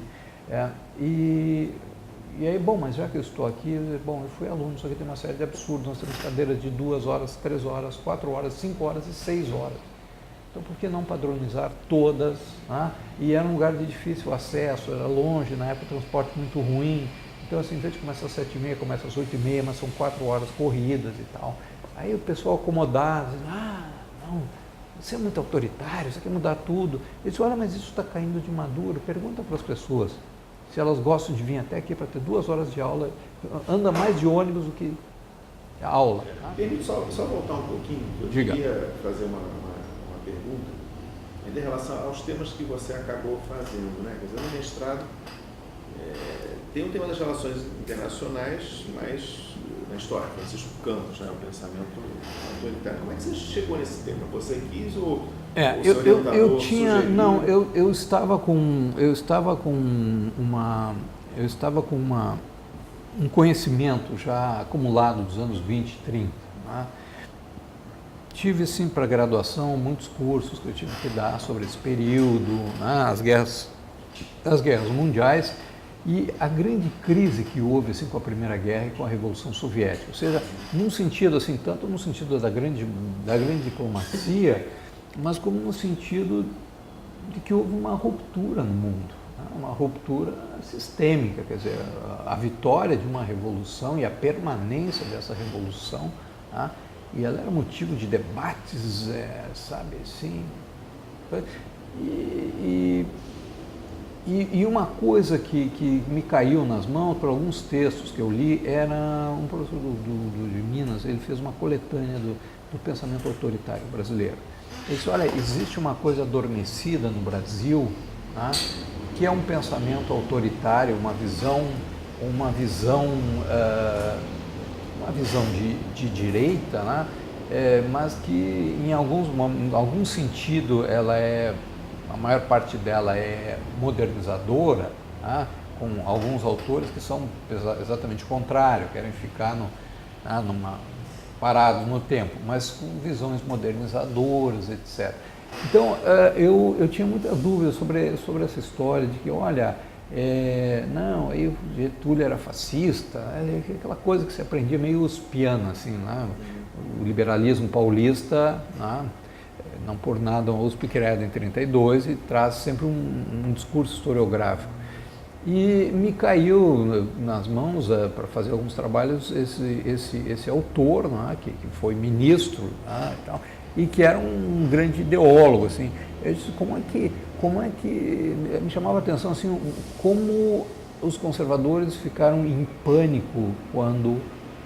[SPEAKER 2] E E aí, bom, mas já que eu estou aqui, bom, eu fui aluno, só que tem uma série de absurdos. Nós temos cadeiras de 2 horas, 3 horas, 4 horas, 5 horas e 6 horas. Então, por que não padronizar todas? Né? E era um lugar de difícil acesso, era longe, na época o transporte muito ruim. Então, assim, em vez de começar às 7h30, começa às 8h30, mas são 4 horas corridas e tal. Aí o pessoal acomodado, dizendo, não, você é muito autoritário, você quer mudar tudo. Eu disse, olha, mas isso está caindo de maduro. Pergunta para as pessoas se elas gostam de vir até aqui para ter 2 horas de aula. Anda mais de ônibus do que aula. Tá?
[SPEAKER 1] Permite só voltar um pouquinho, eu
[SPEAKER 2] Diga.
[SPEAKER 1] queria fazer uma pergunta em relação aos temas que você acabou fazendo, né? Quer dizer, no mestrado tem o tema das relações internacionais, mas na história, Francisco Campos, né? O pensamento autoritário. Como é que você chegou nesse tema? Você quis ou o seu orientador sugeriu?
[SPEAKER 2] Eu estava com um conhecimento já acumulado dos anos 20, 30. Né? Tive, sim, para graduação, muitos cursos que eu tive que dar sobre esse período, né? as guerras mundiais e a grande crise que houve assim, com a Primeira Guerra e com a Revolução Soviética. Ou seja, num sentido, assim, tanto no sentido da grande diplomacia, mas como no sentido de que houve uma ruptura no mundo, né? Uma ruptura sistêmica, quer dizer, a vitória de uma revolução e a permanência dessa revolução, né? E ela era motivo de debates, sabe, assim. E uma coisa que me caiu nas mãos por alguns textos que eu li era um professor de Minas, ele fez uma coletânea do pensamento autoritário brasileiro. Ele disse, olha, existe uma coisa adormecida no Brasil, né, que é um pensamento autoritário, uma visão de direita, né? Mas que em algum sentido a maior parte dela é modernizadora, né? Com alguns autores que são exatamente o contrário, querem ficar parados no tempo, mas com visões modernizadoras, etc. Então, eu tinha muita dúvida sobre essa história de que, olha, não, aí o Getúlio era fascista, aquela coisa que se aprendia meio uspiana, assim, né? O liberalismo paulista, né? Não por nada, a USP criada em 32 e traz sempre um discurso historiográfico. E me caiu nas mãos para fazer alguns trabalhos esse autor, né? que foi ministro, né? E que era um grande ideólogo, assim. Eu disse, como é que me chamava a atenção, assim, como os conservadores ficaram em pânico quando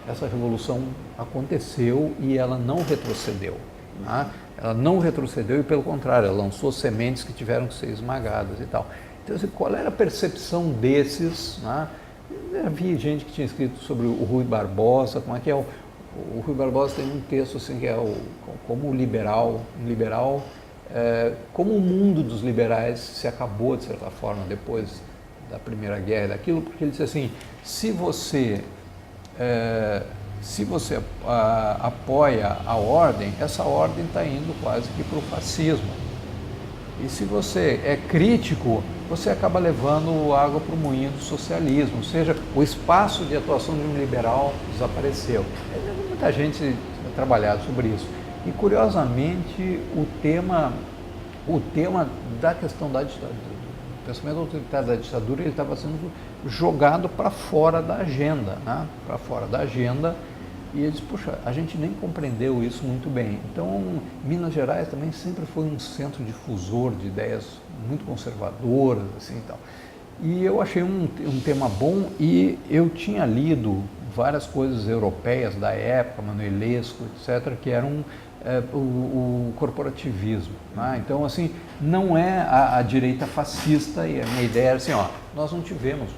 [SPEAKER 2] essa revolução aconteceu e ela não retrocedeu, né? Ela não retrocedeu e, pelo contrário, ela lançou sementes que tiveram que ser esmagadas e tal. Então, assim, qual era a percepção desses, né? Havia gente que tinha escrito sobre o Rui Barbosa, como é que é o Rui Barbosa tem um texto assim que é como um liberal, como o mundo dos liberais se acabou, de certa forma, depois da Primeira Guerra, daquilo, porque ele disse assim, se você apoia a ordem, essa ordem está indo quase que para o fascismo. E se você é crítico, você acaba levando água para o moinho do socialismo, ou seja, o espaço de atuação de um liberal desapareceu. Muita gente tem trabalhado sobre isso. E, curiosamente, o tema da questão da ditadura, do pensamento autoritário da ditadura, ele estava sendo jogado para fora da agenda, né? Para fora da agenda. E eles, puxa, a gente nem compreendeu isso muito bem. Então, Minas Gerais também sempre foi um centro difusor de ideias muito conservadoras, assim, e tal. E eu achei um tema bom e eu tinha lido várias coisas europeias da época, Manuelesco, etc., que eram o corporativismo, né? Então, assim, não é a direita fascista, e a minha ideia era assim, ó, nós não tivemos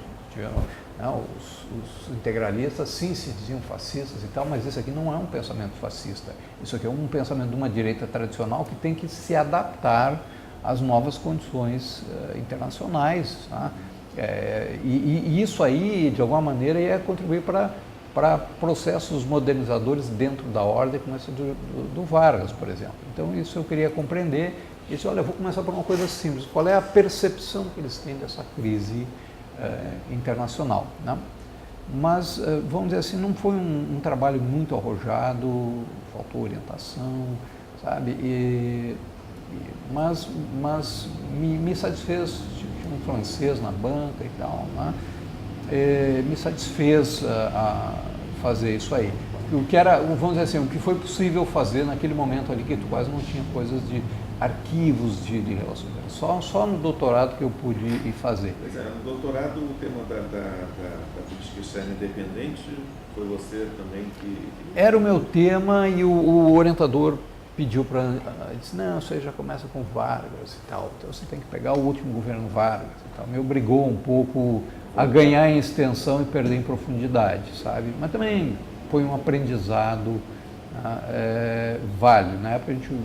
[SPEAKER 2] não, os integralistas sim se diziam fascistas e tal, mas isso aqui não é um pensamento fascista, isso aqui é um pensamento de uma direita tradicional que tem que se adaptar às novas condições internacionais, tá? E isso aí, de alguma maneira, ia contribuir para processos modernizadores dentro da ordem, como esse do Vargas, por exemplo. Então, isso eu queria compreender. E disse, olha, eu vou começar por uma coisa simples. Qual é a percepção que eles têm dessa crise internacional, né? mas, vamos dizer assim, não foi um trabalho muito arrojado, faltou orientação, sabe? Mas me satisfez, tinha um francês na banca e tal, né? Me satisfez a fazer isso aí. O que era, vamos dizer assim, o que foi possível fazer naquele momento ali que tu quase não tinha coisas de arquivos de relações. Só no doutorado que eu pude ir fazer.
[SPEAKER 1] Pois é, no doutorado o tema da política externa independente foi você também que...
[SPEAKER 2] Era o meu tema e o orientador pediu para... disse, não, você já começa com Vargas e tal, então você tem que pegar o último governo Vargas e tal. Me obrigou um pouco a ganhar em extensão e perder em profundidade, sabe? Mas também foi um aprendizado válido. Na época a gente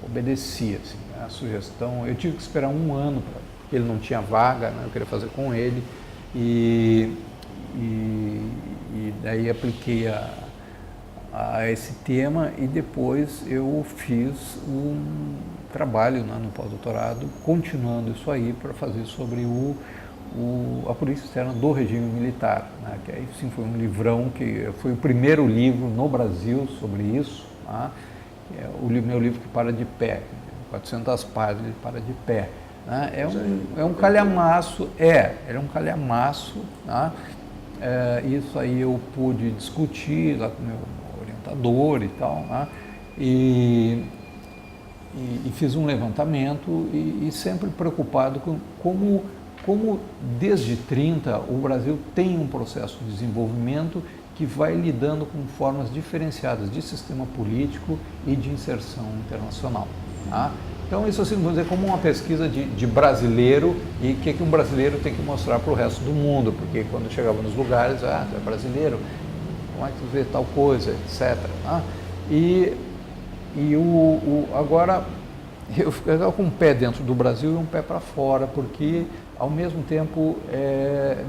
[SPEAKER 2] obedecia assim, a sugestão. Eu tive que esperar um ano, porque ele não tinha vaga, né? Eu queria fazer com ele. E daí apliquei a esse tema e depois eu fiz um trabalho, né, no pós-doutorado, continuando isso aí para fazer sobre a política externa do regime militar, né, que aí sim foi um livrão, que foi o primeiro livro no Brasil sobre isso, né, que é o meu livro que para de pé, 400 páginas, ele para de pé. Né, é um calhamaço, ele é um calhamaço, né, isso aí eu pude discutir lá com o meu orientador e tal, né, e fiz um levantamento e sempre preocupado com como desde 30 o Brasil tem um processo de desenvolvimento que vai lidando com formas diferenciadas de sistema político e de inserção internacional. Tá? Então isso assim, vamos dizer, como uma pesquisa de brasileiro e o que um brasileiro tem que mostrar para o resto do mundo, porque quando chegava nos lugares, tu é brasileiro, como é que tu vê tal coisa, etc. Tá? Agora eu ficava com um pé dentro do Brasil e um pé para fora, porque ao mesmo tempo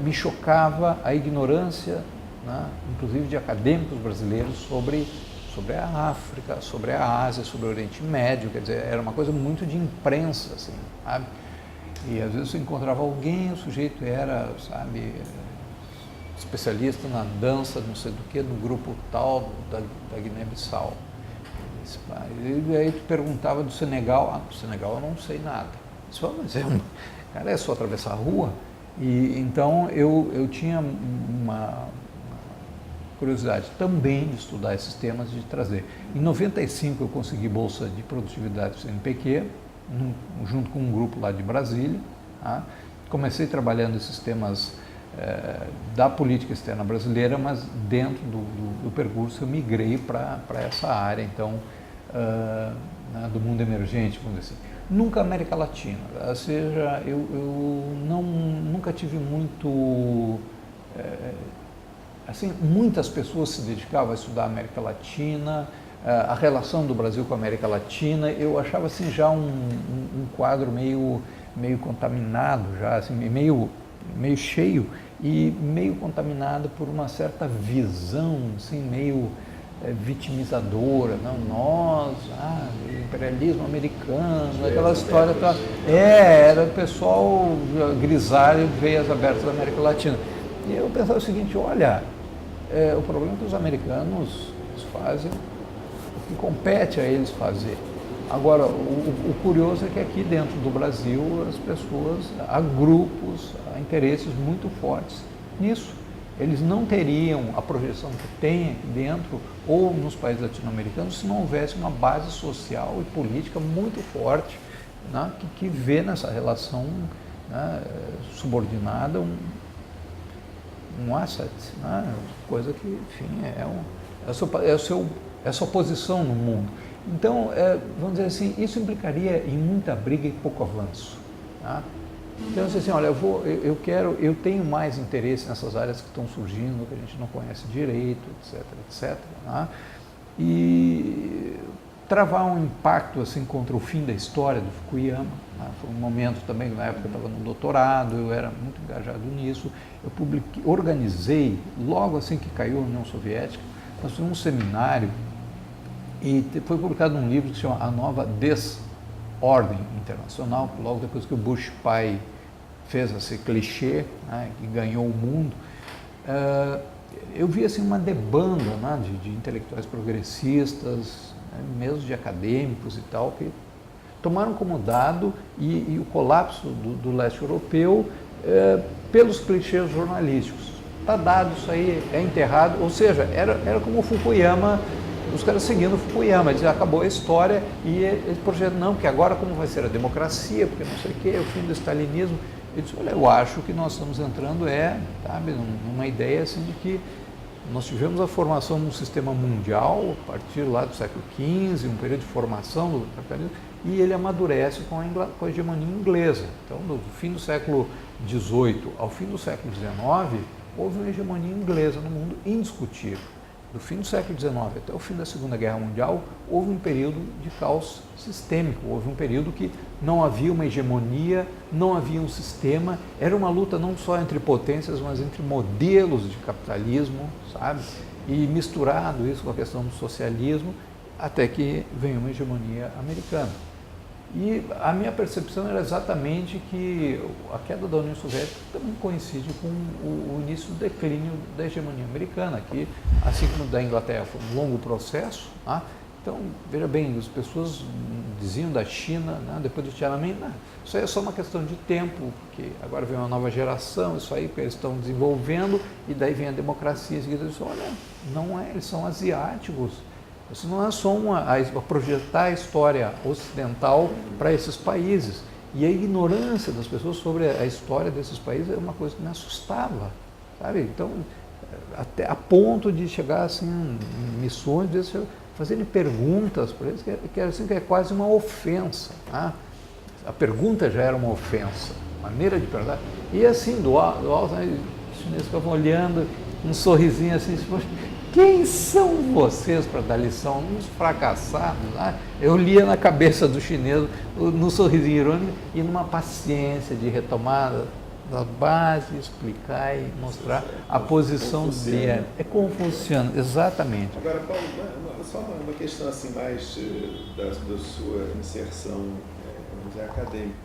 [SPEAKER 2] me chocava a ignorância, né, inclusive de acadêmicos brasileiros sobre a África, sobre a Ásia, sobre o Oriente Médio. Quer dizer, era uma coisa muito de imprensa, assim, sabe? E às vezes você encontrava alguém, o sujeito era, sabe, especialista na dança, não sei do que, do grupo tal da Guiné-Bissau. E aí tu perguntava do Senegal, do Senegal eu não sei nada. Cara, é só atravessar a rua. E então eu tinha uma curiosidade também de estudar esses temas, de trazer. Em 95 eu consegui bolsa de produtividade do CNPq, junto com um grupo lá de Brasília. Tá? Comecei trabalhando esses temas da política externa brasileira, mas dentro do percurso eu migrei para essa área, então, né, do mundo emergente, vamos dizer assim. Nunca América Latina, ou seja, eu nunca tive muito... assim, muitas pessoas se dedicavam a estudar a América Latina, a relação do Brasil com a América Latina. Eu achava assim já um quadro meio contaminado, já assim, meio cheio e meio contaminado por uma certa visão assim, meio vitimizadora, não, nós, o imperialismo americano, aquela história, era o pessoal grisalho, veias abertas da América Latina. E eu pensava o seguinte, olha, o problema é que os americanos fazem o que compete a eles fazer. Agora, o curioso é que aqui dentro do Brasil as pessoas, há grupos, há interesses muito fortes nisso. Eles não teriam a projeção que tem aqui dentro ou nos países latino-americanos se não houvesse uma base social e política muito forte, né, que vê nessa relação, né, subordinada um asset, né, coisa que, enfim, é a sua posição no mundo. Então, vamos dizer assim, isso implicaria em muita briga e pouco avanço. Tá? Então, assim, olha, eu tenho mais interesse nessas áreas que estão surgindo, que a gente não conhece direito, etc. Tá? E travar um impacto assim contra o fim da história do Fukuyama. Tá? Foi um momento também, na época eu estava no doutorado, eu era muito engajado nisso. Eu organizei, logo assim que caiu a União Soviética, nós fizemos um seminário e foi publicado um livro que se chama A Nova Desordem Internacional, logo depois que o Bush pai fez esse clichê, né, que ganhou o mundo. eu vi assim, uma debanda, né, de intelectuais progressistas, né, mesmo de acadêmicos e tal, que tomaram como dado e o colapso do leste europeu pelos clichês jornalísticos. Está dado isso aí, é enterrado, ou seja, era como o Fukuyama, os caras seguindo o Fukuyama, eles acabou a história e eles projetam, não, porque agora como vai ser a democracia, porque não sei o quê, o fim do stalinismo. Eu disse, olha, eu acho que nós estamos entrando, sabe, numa ideia assim de que nós tivemos a formação de um sistema mundial a partir lá do século XV, um período de formação do capitalismo, e ele amadurece com a hegemonia inglesa. Então, do fim do século XVIII ao fim do século XIX, houve uma hegemonia inglesa no mundo indiscutível. Do fim do século XIX até o fim da Segunda Guerra Mundial, houve um período de caos sistêmico, houve um período que não havia uma hegemonia, não havia um sistema, era uma luta não só entre potências, mas entre modelos de capitalismo, sabe? E misturado isso com a questão do socialismo, até que veio uma hegemonia americana. E a minha percepção era exatamente que a queda da União Soviética também coincide com o início do declínio da hegemonia americana, que, assim como da Inglaterra, foi um longo processo. Tá? Então, veja bem, as pessoas diziam da China, né, depois do Tiananmen, isso aí é só uma questão de tempo, porque agora vem uma nova geração, isso aí que eles estão desenvolvendo, e daí vem a democracia, e eles dizem, olha, não é, eles são asiáticos. Isso não é só projetar a história ocidental para esses países. E a ignorância das pessoas sobre a história desses países é uma coisa que me assustava, sabe? Então, até a ponto de chegar assim, em missões, fazerem perguntas para eles, que é quase uma ofensa. Tá? A pergunta já era uma ofensa, a maneira de perguntar. E assim, do alto, os chineses ficavam olhando, um sorrisinho assim, quem são vocês para dar lição? Uns fracassados. Né? Eu lia na cabeça do chinês, no sorrisinho irônico e numa paciência de retomada da base, explicar e mostrar a posição dele. É confuciano, exatamente.
[SPEAKER 1] Agora, Paulo, só uma questão assim mais da sua inserção, vamos dizer, acadêmica.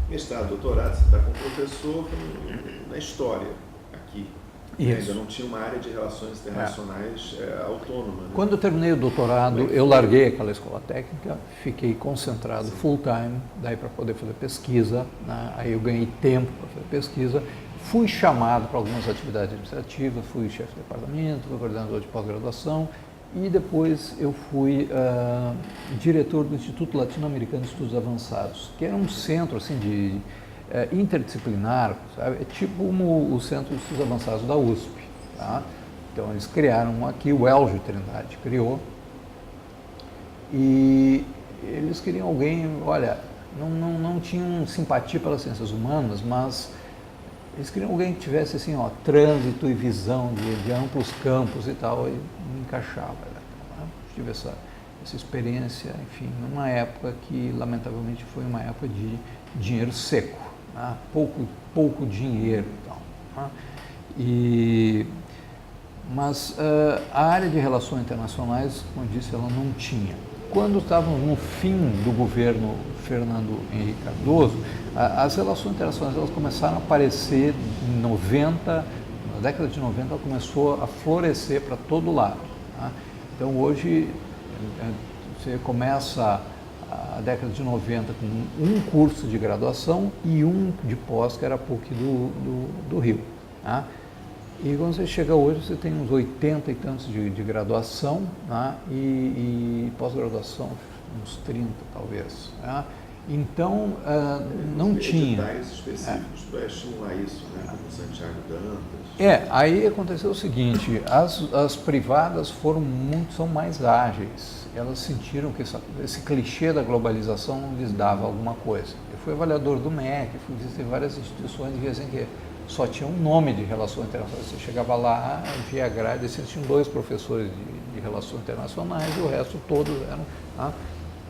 [SPEAKER 1] Mestrado, doutorado, você está com professor na história aqui. Ainda não tinha uma área de relações internacionais autônoma. Né?
[SPEAKER 2] Quando eu terminei o doutorado, eu larguei aquela escola técnica, fiquei concentrado full time, daí para poder fazer pesquisa, né? Aí eu ganhei tempo para fazer pesquisa, fui chamado para algumas atividades administrativas, fui chefe de departamento, fui coordenador de pós-graduação e depois eu fui diretor do Instituto Latino-Americano de Estudos Avançados, que era um centro assim de interdisciplinar, sabe? É tipo o Centro de Estudos Avançados da USP. Tá? Então, eles criaram aqui, o Elgio Trindade criou, e eles queriam alguém, olha, não tinham simpatia pelas ciências humanas, mas eles queriam alguém que tivesse assim, ó, trânsito e visão de amplos campos e tal, e me encaixava. Tá? Tive essa experiência, enfim, numa época que, lamentavelmente, foi uma época de dinheiro seco. Pouco dinheiro e tal. Tá? Mas a área de relações internacionais, como eu disse, ela não tinha. Quando estávamos no fim do governo Fernando Henrique Cardoso, as relações internacionais elas começaram a aparecer em 90, na década de 90 ela começou a florescer para todo lado. Tá? Então hoje você começa a década de 90 com um curso de graduação e um de pós, que era a PUC do Rio. Tá? E quando você chega hoje, você tem uns 80 e tantos de graduação, tá? E pós-graduação, uns 30 talvez. Tá? Então, não tinha.
[SPEAKER 1] Editais específicos para estimular isso, né? Como Santiago Dantas.
[SPEAKER 2] Aí aconteceu o seguinte, as privadas são mais ágeis. Elas sentiram que esse clichê da globalização não lhes dava alguma coisa. Eu fui avaliador do MEC, fui visitar várias instituições que diziam que só tinha um nome de relações internacionais. Você chegava lá, via a grade, e tinham 2 professores de relações internacionais e o resto todos eram... Tá?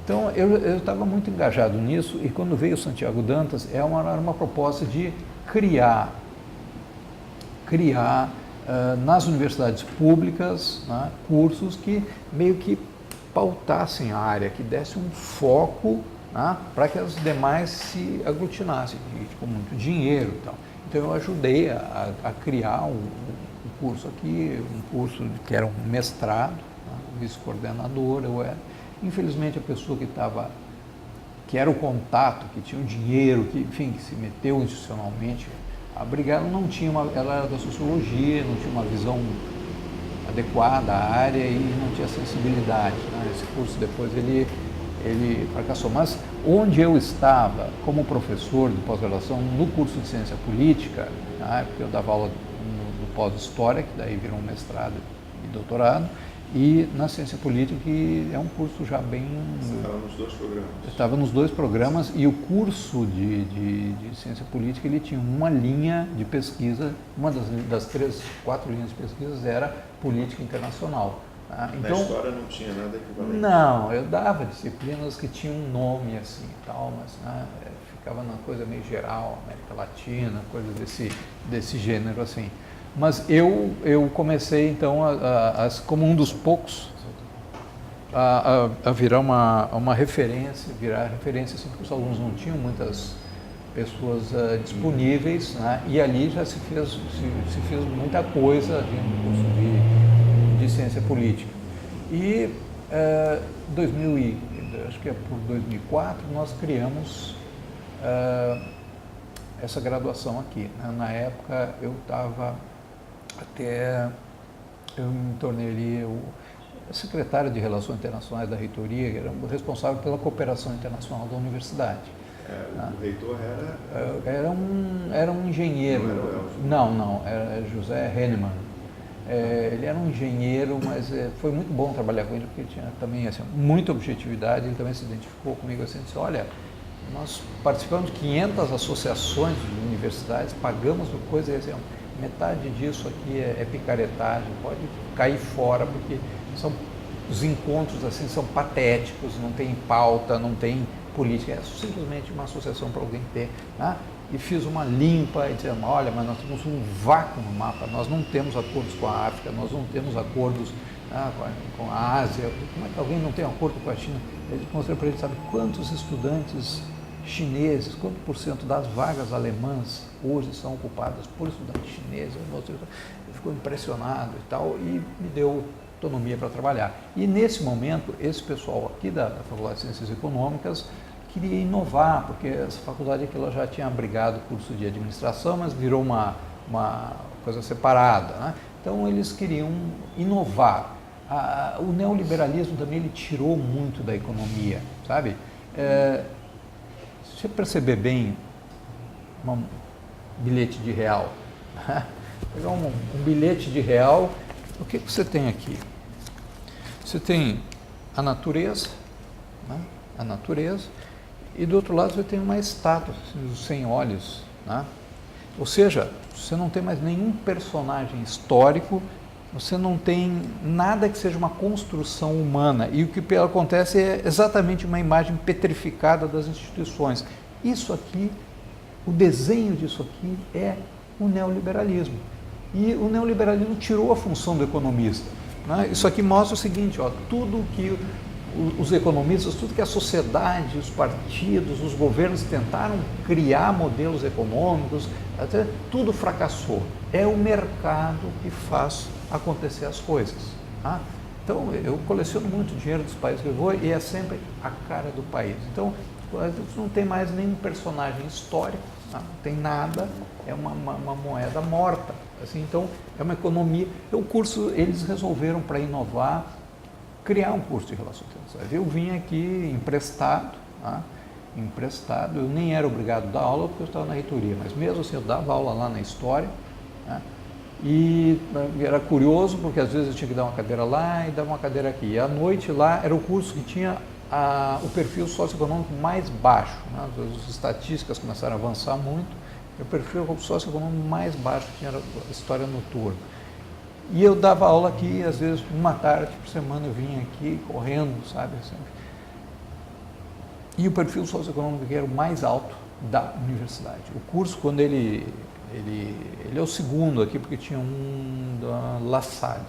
[SPEAKER 2] Então, eu estava muito engajado nisso e quando veio o Santiago Dantas, era uma proposta de criar nas universidades públicas, né, cursos que meio que pautassem a área, que dessem um foco, né, para que as demais se aglutinassem, com muito dinheiro e tal. Então eu ajudei a criar um curso aqui, um curso que era um mestrado, né, vice-coordenador eu era. Infelizmente a pessoa que era o contato, que tinha o dinheiro, que, enfim, que se meteu institucionalmente a brigar, ela era da sociologia, não tinha uma visão adequada à área e não tinha sensibilidade, né? Esse curso depois ele fracassou. Mas onde eu estava como professor de pós-graduação no curso de ciência política, né, porque eu dava aula no pós-história, que daí virou um mestrado e doutorado, e na ciência política, que é um curso já bem...
[SPEAKER 1] Você estava nos dois programas?
[SPEAKER 2] Eu estava nos dois programas, e o curso de ciência política, ele tinha uma linha de pesquisa, uma das 4 linhas de pesquisa era política internacional. Tá?
[SPEAKER 1] Então, na história não tinha nada equivalente?
[SPEAKER 2] Não, eu dava disciplinas que tinham um nome assim e tal, mas né, ficava na coisa meio geral, América Latina, coisas desse gênero assim. Mas eu comecei então, como um dos poucos, a virar uma referência, assim, porque os alunos não tinham muitas pessoas disponíveis, né, e ali já se fez muita coisa no curso de ciência política. E acho que é por 2004, nós criamos essa graduação aqui. Na época eu me tornei ali o secretário de Relações Internacionais da reitoria, que era responsável pela cooperação internacional da universidade.
[SPEAKER 1] O reitor
[SPEAKER 2] era um engenheiro. Não, era José Hennemann. Ele era um engenheiro, mas foi muito bom trabalhar com ele, porque ele tinha também assim, muita objetividade. Ele também se identificou comigo assim, disse: olha, nós participamos de 500 associações de universidades, pagamos coisa assim, metade disso aqui é picaretagem, pode cair fora, porque os encontros assim são patéticos, não tem pauta, não tem política, é simplesmente uma associação para alguém ter, né? E fiz uma limpa e dizendo: olha, mas nós temos um vácuo no mapa, nós não temos acordos com a África, nós não temos acordos com a Ásia, como é que alguém não tem acordo com a China? Eu mostrei para ele, sabe quantos estudantes chineses, quanto por cento das vagas alemãs hoje são ocupadas por estudantes chineses? Ele ficou impressionado e tal, e me deu autonomia para trabalhar. E nesse momento, esse pessoal aqui da Faculdade de Ciências Econômicas queria inovar, porque essa faculdade aqui ela já tinha abrigado o curso de administração, mas virou uma coisa separada, né? Então eles queriam inovar. O neoliberalismo também ele tirou muito da economia, sabe? Se você perceber bem, um bilhete de real, pegar um bilhete de real, o que você tem aqui? Você tem a natureza, né? A natureza, e do outro lado você tem uma estátua, assim, dos 100 olhos, né? Ou seja, você não tem mais nenhum personagem histórico, você não tem nada que seja uma construção humana, e o que acontece é exatamente uma imagem petrificada das instituições. Isso aqui, o desenho disso aqui é o neoliberalismo. E o neoliberalismo tirou a função do economista, né? Isso aqui mostra o seguinte, ó, tudo que os economistas, tudo que a sociedade, os partidos, os governos tentaram criar modelos econômicos, até tudo fracassou. É o mercado que faz acontecer as coisas, tá? Então, eu coleciono muito dinheiro dos países que eu vou e é sempre a cara do país. Então, não tem mais nenhum personagem histórico, tá? Não tem nada, é uma moeda morta. Assim, então, é uma economia. O curso, eles resolveram, para inovar, criar um curso de Relações Internacionais. Eu vim aqui emprestado, tá? Eu nem era obrigado a dar aula porque eu estava na reitoria, mas mesmo assim eu dava aula lá na História, tá? E era curioso porque às vezes eu tinha que dar uma cadeira lá e dar uma cadeira aqui. E à noite lá era o curso que tinha o perfil socioeconômico mais baixo, né? As estatísticas começaram a avançar muito, e o perfil socioeconômico mais baixo que tinha era a História Noturna. E eu dava aula aqui, às vezes, uma tarde por semana eu vinha aqui correndo, sabe? E o perfil socioeconômico que era o mais alto da universidade. O curso, quando ele é o segundo aqui, porque tinha um da La Salle,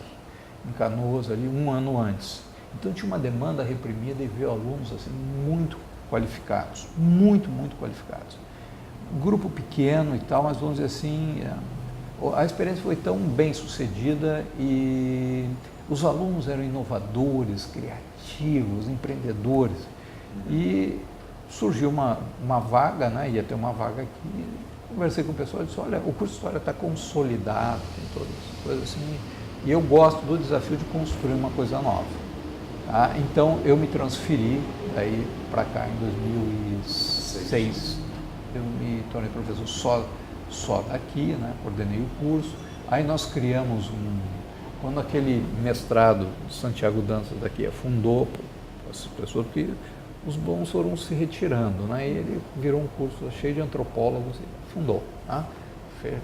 [SPEAKER 2] em Canoas, ali, um ano antes. Então tinha uma demanda reprimida e veio alunos assim, muito qualificados, muito qualificados. Grupo pequeno e tal, mas vamos dizer assim, A experiência foi tão bem sucedida e os alunos eram inovadores, criativos, empreendedores. E surgiu uma vaga, né? Ia ter uma vaga aqui. Conversei com o pessoal e disse, olha, o curso de História está consolidado, tem todas as coisas assim, e eu gosto do desafio de construir uma coisa nova. Tá? Então, eu me transferi daí para cá em 2006. Eu me tornei professor só daqui, né? Coordenei o curso. Aí nós criamos quando aquele mestrado de Santiago Dantas daqui afundou, esse professor, porque os bons foram se retirando, né? E ele virou um curso cheio de antropólogos e fundou, tá?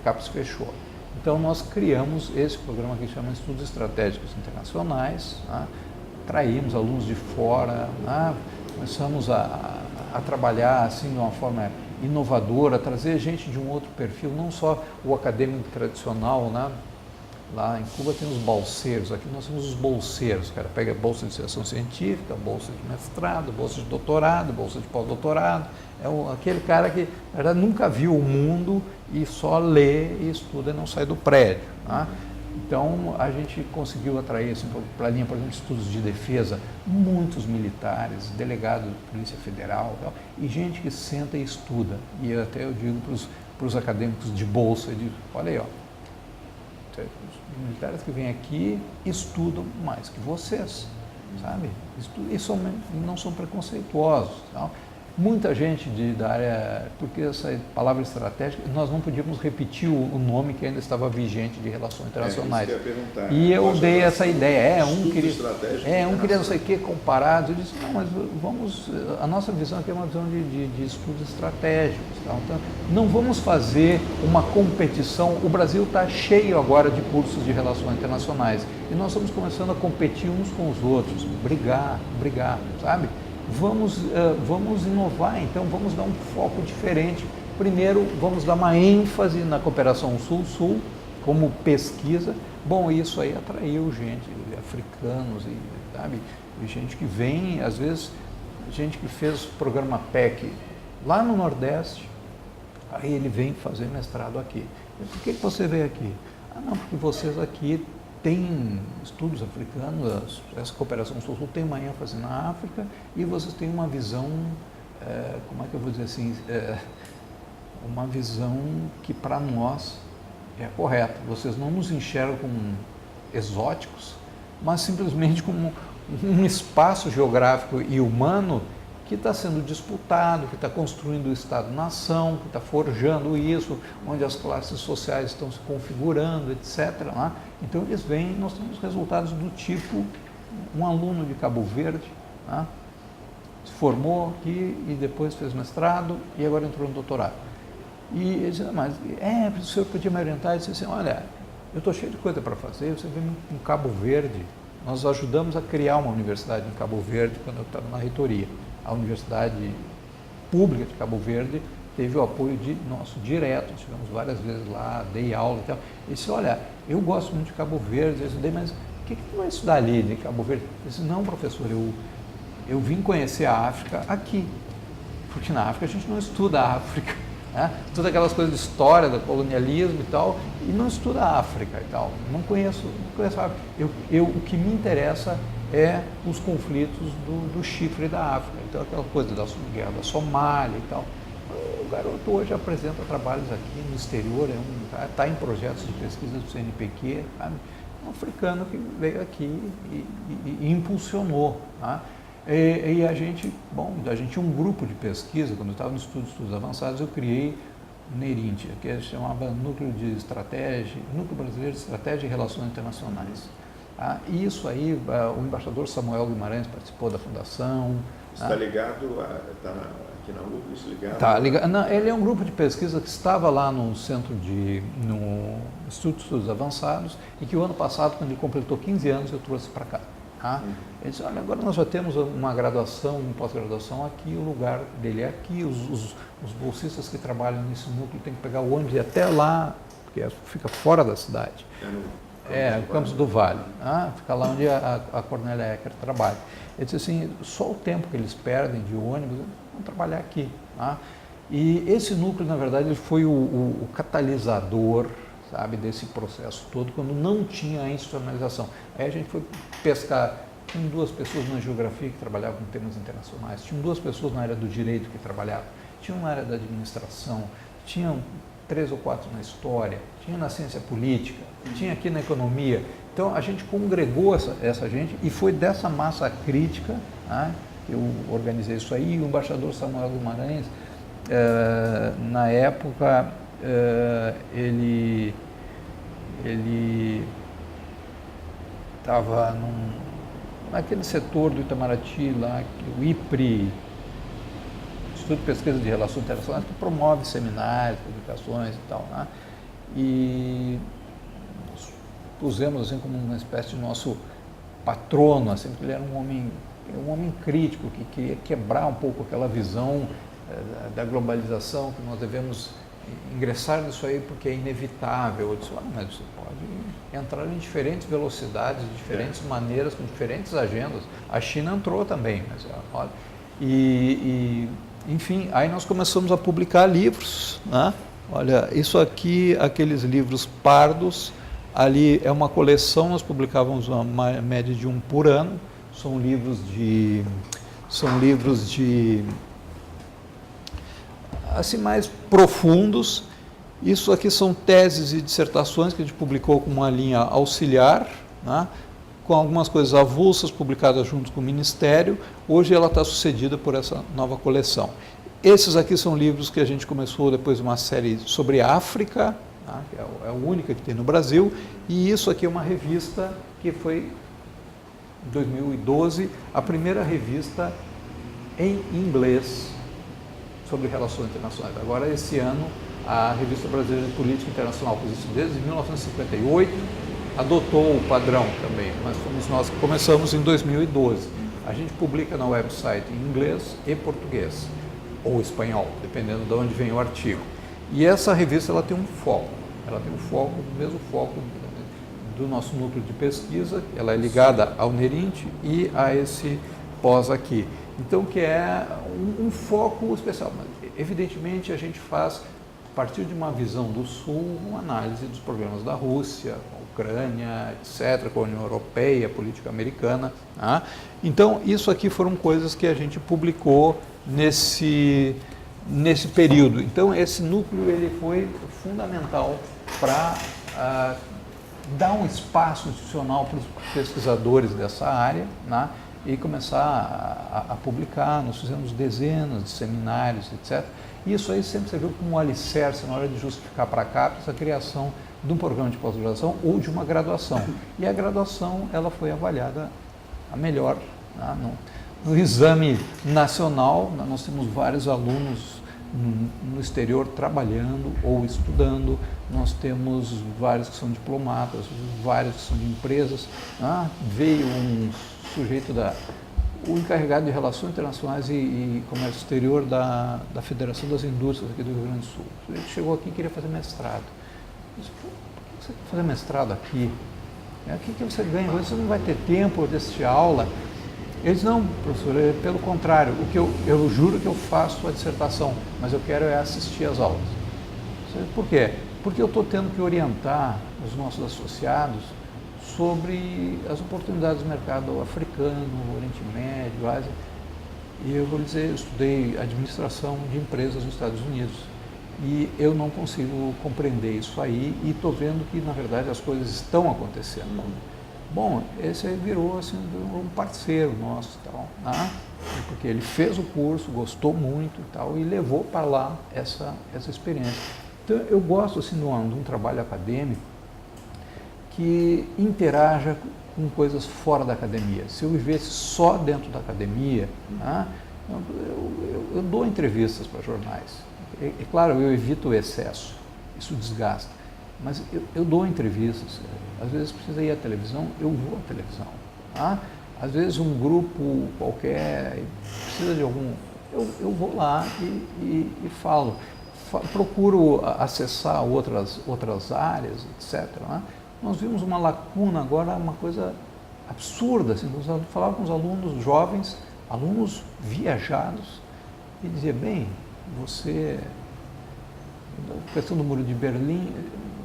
[SPEAKER 2] CAPES fechou. Então nós criamos esse programa que chama Estudos Estratégicos Internacionais, tá? Traímos alunos de fora, tá? Começamos a trabalhar assim de uma forma inovadora, trazer gente de um outro perfil, não só o acadêmico tradicional, né? Lá em Cuba tem os bolseiros, aqui nós temos os bolseiros, o cara pega bolsa de iniciação científica, bolsa de mestrado, bolsa de doutorado, bolsa de pós-doutorado, aquele cara que na verdade nunca viu o mundo e só lê e estuda e não sai do prédio. Tá? Então a gente conseguiu atrair assim, para a linha, por exemplo, de estudos de defesa, muitos militares, delegados de Polícia Federal tal, e gente que senta e estuda. E até eu digo para os acadêmicos de bolsa, eu digo, olha aí, ó, os militares que vêm aqui estudam mais que vocês, sabe? E não são preconceituosos. Tal. Muita gente da área, porque essa palavra estratégica, nós não podíamos repetir o nome que ainda estava vigente de relações internacionais.
[SPEAKER 1] Isso que eu ia perguntar.
[SPEAKER 2] E eu dei essa ideia, um queria não sei o que, comparado. Eu disse, não, mas a nossa visão aqui é uma visão de estudos estratégicos. Tá? Então, não vamos fazer uma competição. O Brasil está cheio agora de cursos de relações internacionais e nós estamos começando a competir uns com os outros, brigar, sabe? Vamos inovar, então vamos dar um foco diferente. Primeiro, vamos dar uma ênfase na cooperação Sul-Sul, como pesquisa. Bom, isso aí atraiu gente, africanos, sabe? E gente que vem, às vezes, gente que fez programa PEC lá no Nordeste, aí ele vem fazer mestrado aqui. Por que você veio aqui? Ah, não, porque vocês aqui tem estudos africanos, essa cooperação Sul-Sul tem uma ênfase na África e vocês têm uma visão, como é que eu vou dizer assim, uma visão que para nós é correta. Vocês não nos enxergam como exóticos, mas simplesmente como um espaço geográfico e humano que está sendo disputado, que está construindo o Estado-nação, que está forjando isso, onde as classes sociais estão se configurando, etc. Né? Então eles vêm, nós temos resultados do tipo, um aluno de Cabo Verde, né? Se formou aqui e depois fez mestrado e agora entrou no doutorado. E ele disse, mas o senhor podia me orientar? E disse assim, olha, eu estou cheio de coisa para fazer, você vem em Cabo Verde, nós ajudamos a criar uma universidade em Cabo Verde quando eu estava na reitoria. A Universidade Pública de Cabo Verde teve o apoio nosso direto, estivemos várias vezes lá, dei aula e tal. Ele disse, olha, eu gosto muito de Cabo Verde, eu estudei, mas o que tu vai estudar ali de Cabo Verde? Eu disse, não, professor, eu vim conhecer a África aqui, porque na África a gente não estuda a África, né? Estuda aquelas coisas de história, do colonialismo e tal, e não estuda a África e tal, não conheço a África. O que me interessa é os conflitos do chifre da África, então aquela coisa da guerra da Somália e tal. O garoto hoje apresenta trabalhos aqui no exterior, está em projetos de pesquisa do CNPq, sabe? Um africano que veio aqui e impulsionou. Tá? E a gente tinha um grupo de pesquisa, quando eu estava no Estudos Avançados, eu criei o NERINT, que se chamava Núcleo Brasileiro de Estratégia e Relações Internacionais. E isso aí, o embaixador Samuel Guimarães participou da fundação.
[SPEAKER 1] Você está ligado, está aqui na UFRGS ligado?
[SPEAKER 2] Está ligado. Não, ele é um grupo de pesquisa que estava lá no no Instituto de Estudos Avançados e que o ano passado, quando ele completou 15 anos, eu trouxe para cá. Ele disse, olha, agora nós já temos uma graduação, uma pós-graduação aqui, o lugar dele é aqui, os bolsistas que trabalham nesse núcleo têm que pegar o ônibus e ir até lá, porque fica fora da cidade. No Campos do Vale, fica lá onde a Cornélia Ecker trabalha. Ele disse assim, só o tempo que eles perdem de ônibus, vão trabalhar aqui. E esse núcleo, na verdade, ele foi o catalisador sabe, desse processo todo, quando não tinha a institucionalização. Aí a gente foi pescar, tinham 2 pessoas na geografia que trabalhavam com temas internacionais, tinham 2 pessoas na área do direito que trabalhavam, tinham na área da administração, tinham 3 ou 4 na história, tinha na ciência política, tinha aqui na economia. Então a gente congregou essa gente e foi dessa massa crítica, né, eu organizei isso aí, e o embaixador Samuel Guimarães, na época, ele estava naquele setor do Itamaraty lá, o IPRI, Instituto de Pesquisa de Relações Internacionais, que promove seminários, publicações e tal, né? E nós pusemos assim como uma espécie de nosso patrono, assim, porque ele era um homem crítico, que queria quebrar um pouco aquela visão da globalização, que nós devemos ingressar nisso aí porque é inevitável. Eu disse, mas você pode entrar em diferentes velocidades, de diferentes maneiras, com diferentes agendas. A China entrou também, mas olha, enfim, aí nós começamos a publicar livros, né? Olha, isso aqui, aqueles livros pardos, ali é uma coleção, nós publicávamos uma média de 1 por ano, são livros de assim, mais profundos. Isso aqui são teses e dissertações que a gente publicou com uma linha auxiliar, né, com algumas coisas avulsas publicadas junto com o Ministério. Hoje ela está sucedida por essa nova coleção. Esses aqui são livros que a gente começou depois de uma série sobre África, né, que é a única que tem no Brasil, e isso aqui é uma revista que foi, em 2012, a primeira revista em inglês sobre relações internacionais. Agora, esse ano, a Revista Brasileira de Política Internacional, que existe desde 1958, adotou o padrão também, mas fomos nós que começamos em 2012. A gente publica no website em inglês e português, ou espanhol, dependendo de onde vem o artigo. E essa revista ela tem um foco, o mesmo foco do nosso núcleo de pesquisa, ela é ligada ao NERINT e a esse pós aqui. Então, que é um foco especial. Mas, evidentemente, a gente faz, a partir de uma visão do Sul, uma análise dos problemas da Rússia, a Ucrânia, etc., com a União Europeia, a política americana. Tá? Então, isso aqui foram coisas que a gente publicou nesse período. Então, esse núcleo ele foi fundamental para dar um espaço institucional para os pesquisadores dessa área, né? E começar a publicar. Nós fizemos dezenas de seminários, etc. E isso aí sempre serviu como um alicerce na hora de justificar para cá essa criação de um programa de pós-graduação ou de uma graduação. E a graduação ela foi avaliada a melhor, né? No exame nacional, nós temos vários alunos no exterior trabalhando ou estudando, nós temos vários que são diplomatas, vários que são de empresas. Veio um sujeito o encarregado de Relações Internacionais e Comércio Exterior da Federação das Indústrias aqui do Rio Grande do Sul. Ele chegou aqui e queria fazer mestrado. Eu disse, por que você quer fazer mestrado aqui? O que você ganha? Você não vai ter tempo de assistir aula. Ele disse, não, professor, pelo contrário, eu juro que eu faço a dissertação, mas eu quero assistir às aulas. Por quê? Porque eu estou tendo que orientar os nossos associados sobre as oportunidades do mercado africano, Oriente Médio, Ásia. E eu vou dizer, eu estudei administração de empresas nos Estados Unidos e eu não consigo compreender isso aí e estou vendo que, na verdade, as coisas estão acontecendo. Bom, esse aí virou assim, um parceiro nosso, tal, né? Porque ele fez o curso, gostou muito e tal, e levou para lá essa experiência. Então, eu gosto assim, de um trabalho acadêmico que interaja com coisas fora da academia. Se eu vivesse só dentro da academia, né, eu dou entrevistas para jornais. É claro, eu evito o excesso, isso desgasta. Mas eu dou entrevistas, às vezes precisa ir à televisão, eu vou à televisão. Tá? Às vezes um grupo qualquer precisa de algum... Eu vou lá e falo. Procuro acessar outras áreas, etc. Né? Nós vimos uma lacuna agora, uma coisa absurda. Assim, falava com os alunos jovens, alunos viajados, e dizia, bem, você... A questão do Muro de Berlim...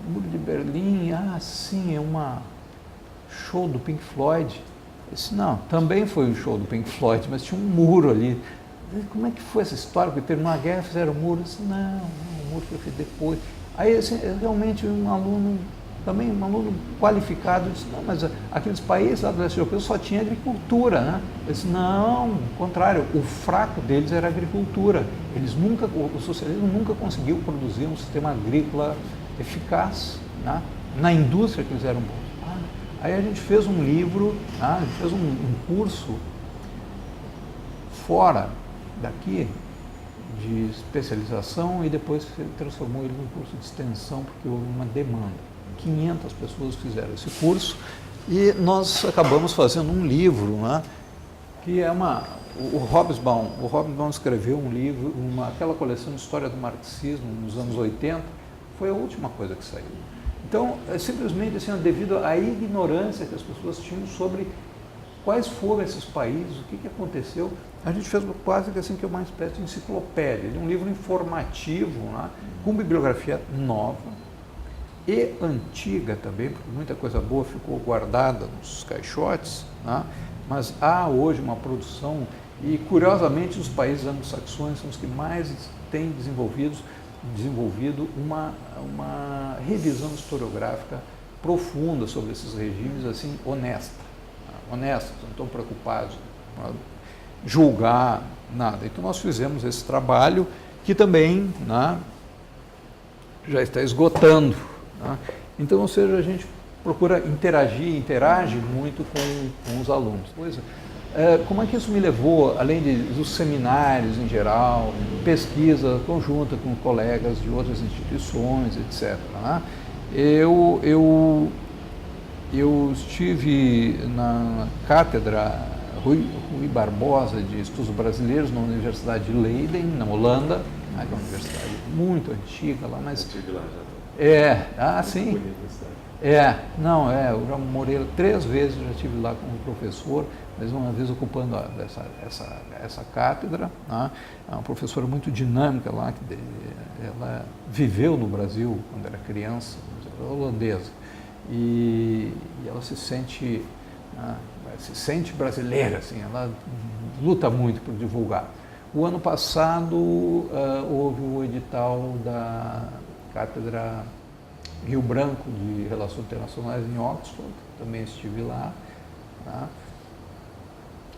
[SPEAKER 2] Muro de Berlim, sim, é uma show do Pink Floyd. Eu disse, não, também foi um show do Pink Floyd, mas tinha um muro ali. Como é que foi essa história? Porque terminou a guerra, fizeram o muro. Eu disse, não, o muro foi feito depois. Aí, assim, realmente, um aluno qualificado, disse, não, mas aqueles países lá do leste europeu só tinha agricultura, né? Eu disse, não, ao contrário, o fraco deles era a agricultura. O socialismo nunca conseguiu produzir um sistema agrícola eficaz, né? Na indústria que eles eram bons. Aí a gente fez um livro, a gente fez um curso fora daqui, de especialização, e depois transformou ele num curso de extensão, porque houve uma demanda. 500 pessoas fizeram esse curso e nós acabamos fazendo um livro, né, que é o Hobsbawm escreveu um livro, aquela coleção de história do marxismo nos anos 80, foi a última coisa que saiu. Então, simplesmente assim, devido à ignorância que as pessoas tinham sobre quais foram esses países, o que aconteceu, a gente fez quase que assim, que é uma espécie de enciclopédia, um livro informativo, né, com bibliografia nova e antiga também, porque muita coisa boa ficou guardada nos caixotes, né, mas há hoje uma produção, e curiosamente os países anglo-saxões são os que mais têm desenvolvido uma revisão historiográfica profunda sobre esses regimes, assim, honestos, não estão preocupados em julgar nada. Então nós fizemos esse trabalho que também, né, já está esgotando, né? Então, ou seja, a gente procura interage muito com os alunos. Como é que isso me levou, além dos seminários em geral, pesquisa conjunta com colegas de outras instituições, etc., né? Eu estive na cátedra Rui Barbosa de Estudos Brasileiros na Universidade de Leiden, na Holanda, né, que é uma universidade muito antiga lá, mas...
[SPEAKER 1] Eu estive lá já.
[SPEAKER 2] Sim. Eu já morei 3 vezes, já estive lá como professor, mas uma vez ocupando essa cátedra, né? É uma professora muito dinâmica lá, ela viveu no Brasil quando era criança, holandesa, e ela se sente brasileira, assim, ela luta muito por divulgar. O ano passado houve o edital da Cátedra Rio Branco de Relações Internacionais em Oxford, também estive lá, tá?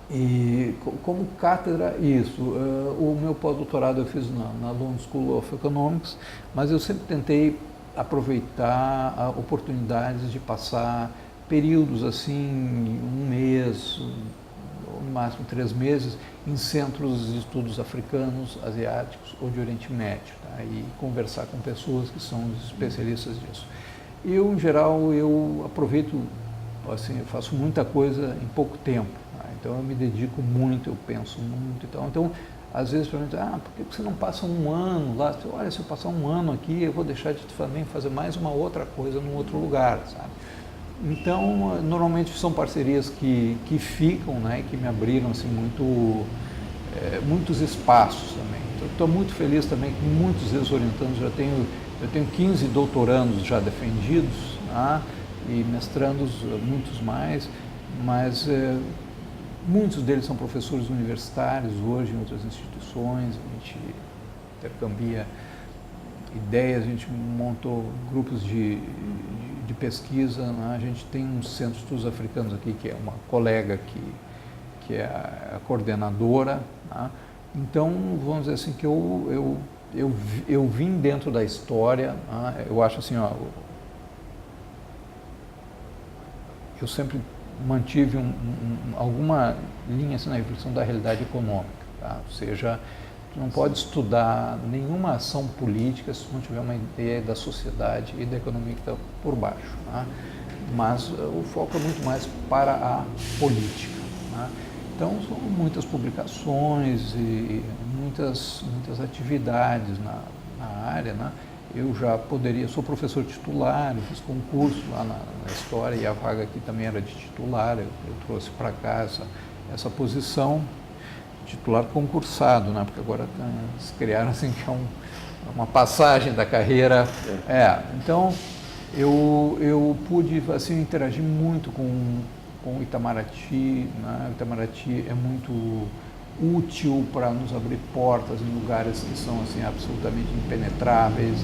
[SPEAKER 2] E como cátedra, o meu pós-doutorado eu fiz na London School of Economics, mas eu sempre tentei aproveitar oportunidades de passar períodos assim, 1 mês, ou no máximo 3 meses, em centros de estudos africanos, asiáticos ou de Oriente Médio, tá? E conversar com pessoas que são especialistas disso. Eu, em geral, eu aproveito, assim, eu faço muita coisa em pouco tempo, tá? Então eu me dedico muito, eu penso muito e tal. Então, às vezes, perguntam, por que você não passa 1 ano lá? Olha, se eu passar 1 ano aqui, eu vou deixar de também fazer mais uma outra coisa num outro lugar, sabe? Então, normalmente são parcerias que ficam, né, que me abriram assim, muitos espaços também. Então, estou muito feliz também que muitos ex-orientandos, eu tenho 15 doutorandos já defendidos, né, e mestrandos muitos mais, mas muitos deles são professores universitários hoje em outras instituições, a gente intercambia ideias, a gente montou grupos de pesquisa, né? A gente tem um centro de estudos africanos aqui, que é uma colega que é a coordenadora, né? Então, vamos dizer assim, que eu vim dentro da história, né? Eu acho assim, eu sempre mantive alguma linha assim, na reflexão da realidade econômica, tá? Ou seja, tu não pode estudar nenhuma ação política se tu não tiver uma ideia da sociedade e da economia que está por baixo, né? Mas o foco é muito mais para a política, né? Então, são muitas publicações e muitas atividades na área, né? Eu já sou professor titular, eu fiz concurso lá na história e a vaga aqui também era de titular, eu trouxe para cá essa posição, titular concursado, né? Porque agora eles criaram assim que é uma passagem da carreira. Então, Eu pude assim, interagir muito com o Itamaraty, né? O Itamaraty é muito útil para nos abrir portas em lugares que são assim, absolutamente impenetráveis.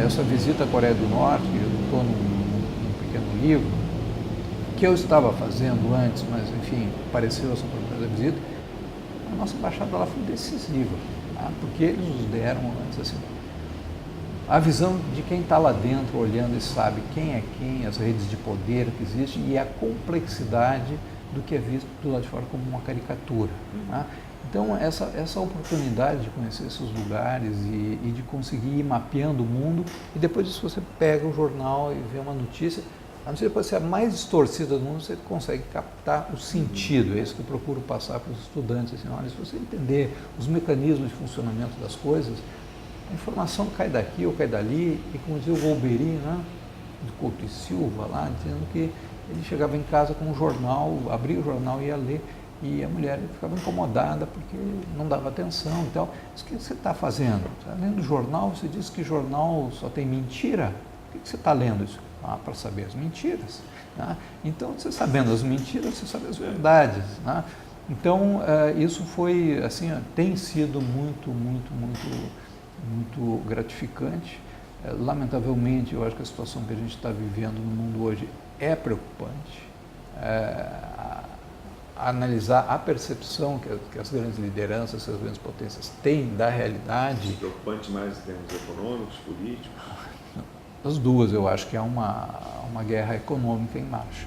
[SPEAKER 2] Essa visita à Coreia do Norte, que eu estou num pequeno livro, que eu estava fazendo antes, mas enfim, apareceu essa primeira visita, a nossa embaixada lá foi decisiva, tá? Porque eles nos deram antes assim, a visão de quem está lá dentro olhando e sabe quem é quem, as redes de poder que existem e a complexidade do que é visto do lado de fora como uma caricatura. Tá? Então, essa oportunidade de conhecer esses lugares e de conseguir ir mapeando o mundo, e depois disso você pega o jornal e vê uma notícia, a notícia pode ser a mais distorcida do mundo, você consegue captar o sentido. É isso que eu procuro passar para os estudantes. Assim, olha, se você entender os mecanismos de funcionamento das coisas, a informação cai daqui ou cai dali, e como dizia o Golbery, né, do Couto e Silva, lá, dizendo que ele chegava em casa com um jornal, abria o jornal e ia ler, e a mulher ficava incomodada porque não dava atenção. Então, o que você está fazendo? Está lendo o jornal, você diz que jornal só tem mentira? Por que você está lendo isso? Para saber as mentiras. Né? Então, você sabendo as mentiras, você sabe as verdades. Né? Então, isso foi, assim, tem sido muito gratificante. Lamentavelmente, eu acho que a situação que a gente está vivendo no mundo hoje é preocupante. Analisar a percepção que as grandes lideranças, as grandes potências têm da realidade.
[SPEAKER 1] Preocupante mais em termos econômicos, políticos?
[SPEAKER 2] As duas, eu acho que há uma guerra econômica em marcha.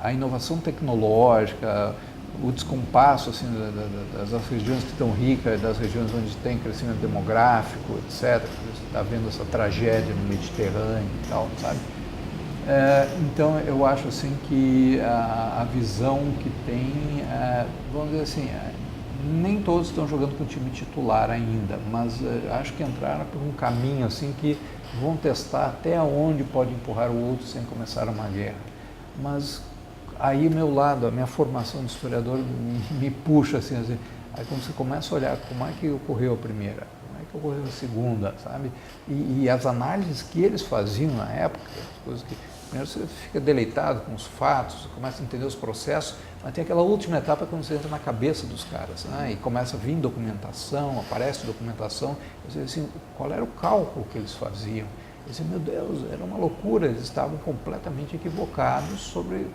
[SPEAKER 2] A inovação tecnológica, o descompasso assim, das regiões que estão ricas, das regiões onde tem crescimento demográfico, etc. Você está vendo essa tragédia no Mediterrâneo e tal, sabe? Então, eu acho assim que a visão que tem, vamos dizer assim, nem todos estão jogando com o time titular ainda, mas acho que entraram por um caminho assim que vão testar até onde pode empurrar o outro sem começar uma guerra. Mas aí meu lado, a minha formação de historiador me puxa assim, aí quando você começa a olhar como é que ocorreu a primeira, como é que ocorreu a segunda, sabe? E as análises que eles faziam na época, as coisas que primeiro você fica deleitado com os fatos, você começa a entender os processos, mas tem aquela última etapa quando você entra na cabeça dos caras, né? E começa a vir documentação, aparece documentação, você diz assim, qual era o cálculo que eles faziam? Eu disse, meu Deus, era uma loucura, eles estavam completamente equivocados sobre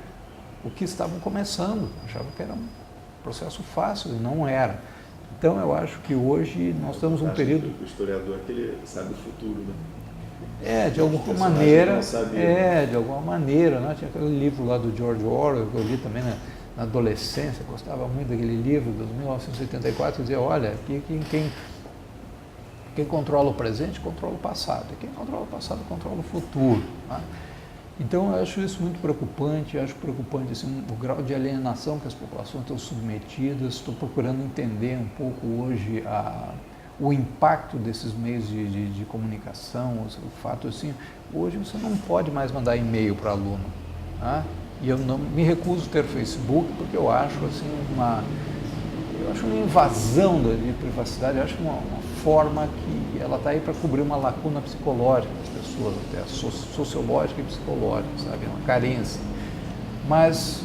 [SPEAKER 2] o que estavam começando, achavam que era um processo fácil e não era. Então eu acho que hoje nós estamos num período...
[SPEAKER 1] O historiador é que ele sabe o futuro, né?
[SPEAKER 2] De alguma maneira, né? Tinha aquele livro lá do George Orwell, que eu li também na adolescência, gostava muito daquele livro, de 1984, que dizia, olha, quem controla o presente, controla o passado, e quem controla o passado, controla o futuro. Né? Então, eu acho isso muito preocupante, acho preocupante assim, o grau de alienação que as populações estão submetidas, estou procurando entender um pouco hoje o impacto desses meios de comunicação, o fato assim, hoje você não pode mais mandar e-mail para aluno, né? E eu não me recuso a ter Facebook porque eu acho assim uma invasão de privacidade, eu acho uma forma que ela está aí para cobrir uma lacuna psicológica das pessoas, até sociológica e psicológica, sabe, uma carência. Mas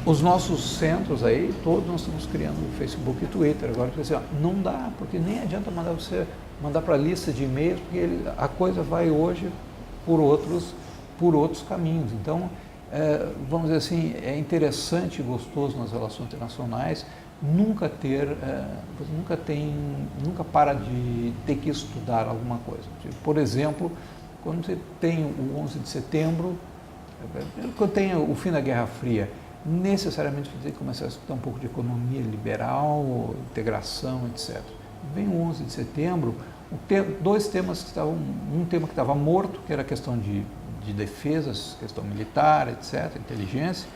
[SPEAKER 2] os nossos centros aí, todos nós estamos criando Facebook e Twitter. Agora, assim, não dá, porque nem adianta mandar para a lista de e-mails, porque a coisa vai hoje por outros caminhos. Então, vamos dizer assim, é interessante e gostoso nas relações internacionais nunca para de ter que estudar alguma coisa. Por exemplo, quando você tem o 11 de setembro, quando tem o fim da Guerra Fria, necessariamente você tem que começar a estudar um pouco de economia liberal, integração, etc. Vem o 11 de setembro, dois temas que estavam, um tema que estava morto, que era a questão de defesas, questão militar, etc., inteligência,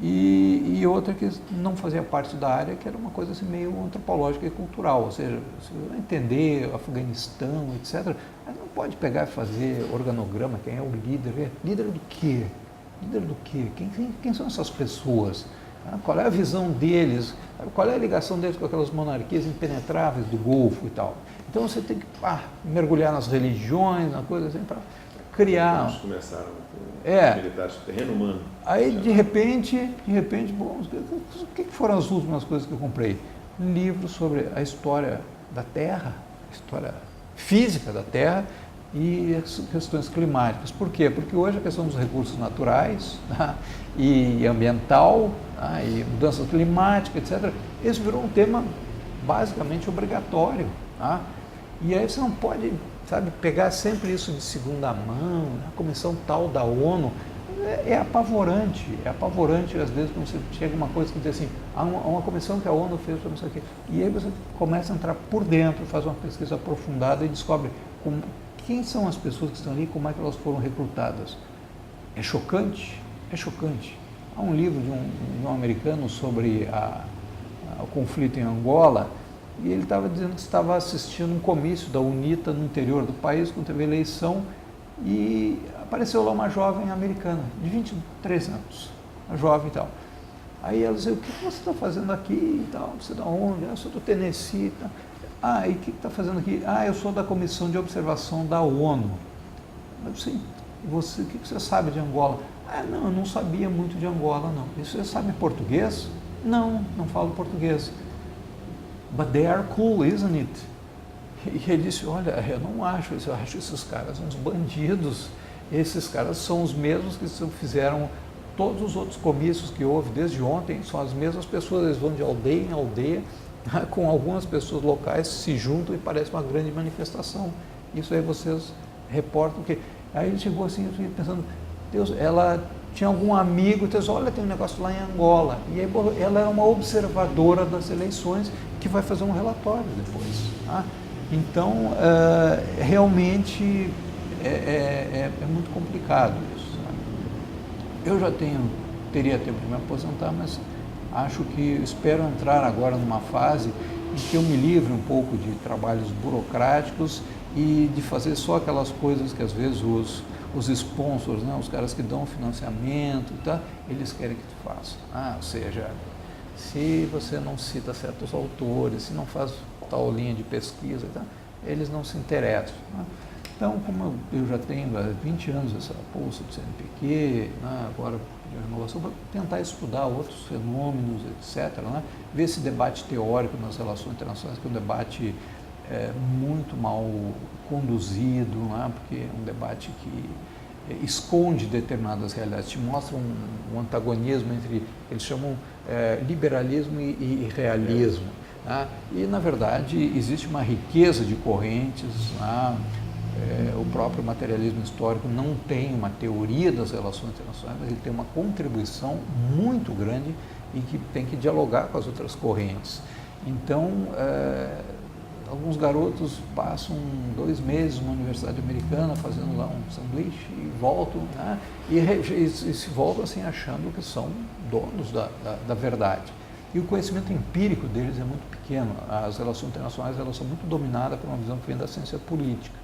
[SPEAKER 2] e outra que não fazia parte da área, que era uma coisa assim meio antropológica e cultural, ou seja, você vai entender Afeganistão, etc., mas não pode pegar e fazer organograma, quem é o líder, líder do quê? Líder do quê? Quem são essas pessoas? Qual é a visão deles? Qual é a ligação deles com aquelas monarquias impenetráveis do Golfo e tal? Então você tem que mergulhar nas religiões, na coisa assim, para criar.
[SPEAKER 1] Eles começaram com os militares do terreno humano.
[SPEAKER 2] Aí de repente, bom, o que foram as últimas coisas que eu comprei? Livros sobre a história da Terra, a história física da Terra e as questões climáticas. Por quê? Porque hoje a questão dos recursos naturais, tá, e ambiental, tá, e mudanças climáticas, etc., esse virou um tema basicamente obrigatório. Tá? E aí você não pode, sabe, pegar sempre isso de segunda mão, a comissão tal da ONU. É apavorante às vezes quando você chega uma coisa que diz assim, há uma comissão que a ONU fez para não sei o quê. E aí você começa a entrar por dentro, faz uma pesquisa aprofundada e descobre quem são as pessoas que estão ali, como é que elas foram recrutadas. É chocante, é chocante. Há um livro de um americano sobre o conflito em Angola, e ele estava dizendo que estava assistindo um comício da UNITA no interior do país, quando teve eleição, e apareceu lá uma jovem americana, de 23 anos, uma jovem e tal. Aí ela disse, o que você está fazendo aqui e tal? Você da onde? Eu sou do Tennessee e tal. E o que está fazendo aqui? Eu sou da Comissão de Observação da ONU. Eu disse, o que você sabe de Angola? Não, eu não sabia muito de Angola, não. E você sabe português? Não, não falo português. But they are cool, isn't it? E ele disse, olha, eu não acho isso, eu acho esses caras uns bandidos. Esses caras são os mesmos que fizeram todos os outros comícios que houve desde ontem, são as mesmas pessoas, eles vão de aldeia em aldeia, com algumas pessoas locais se juntam e parece uma grande manifestação. Isso aí vocês reportam que... Aí ele chegou assim, eu fiquei pensando, Deus, ela tinha algum amigo, então, olha, tem um negócio lá em Angola. E aí ela é uma observadora das eleições que vai fazer um relatório depois. Tá? Então, realmente é muito complicado isso. Sabe? Eu já teria tempo de me aposentar, mas acho que espero entrar agora numa fase em que eu me livre um pouco de trabalhos burocráticos e de fazer só aquelas coisas que às vezes os sponsors, né, os caras que dão financiamento, tá, eles querem que tu faça. Ou seja, se você não cita certos autores, se não faz tal linha de pesquisa, tá, eles não se interessam. Né? Então, como eu já tenho há 20 anos essa bolsa do CNPq, né, agora de renovação, para tentar estudar outros fenômenos, etc., né, ver esse debate teórico nas relações internacionais, que é um debate muito mal conduzido, né, porque é um debate que esconde determinadas realidades, te mostra um antagonismo entre, eles chamam liberalismo e realismo. Né? E, na verdade, existe uma riqueza de correntes. Né? O próprio materialismo histórico não tem uma teoria das relações internacionais, mas ele tem uma contribuição muito grande e que tem que dialogar com as outras correntes. Então, alguns garotos passam 2 meses numa universidade americana fazendo lá um sanduíche e voltam, né? e se voltam assim achando que são donos da verdade. E o conhecimento empírico deles é muito pequeno. As relações internacionais elas são muito dominadas por uma visão que vem da ciência política.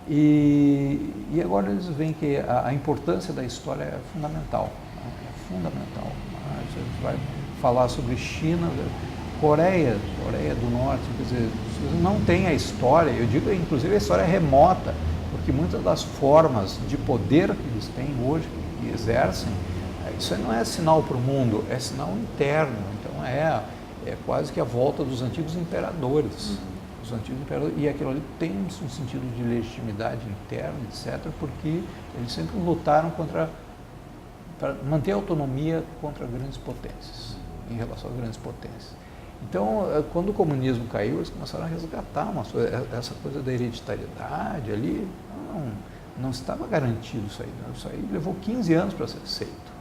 [SPEAKER 2] E agora eles veem que a importância da história é fundamental. Né? É fundamental. A gente vai falar sobre China, Coreia do Norte, quer dizer, não tem a história, eu digo inclusive a história é remota, porque muitas das formas de poder que eles têm hoje, que exercem, isso aí não é sinal para o mundo, é sinal interno, então é quase que a volta dos antigos imperadores. E aquilo ali tem um sentido de legitimidade interna, etc., porque eles sempre lutaram para manter a autonomia contra grandes potências, em relação a grandes potências. Então, quando o comunismo caiu, eles começaram a resgatar essa coisa da hereditariedade ali, não estava garantido isso aí. Né? Isso aí levou 15 anos para ser aceito.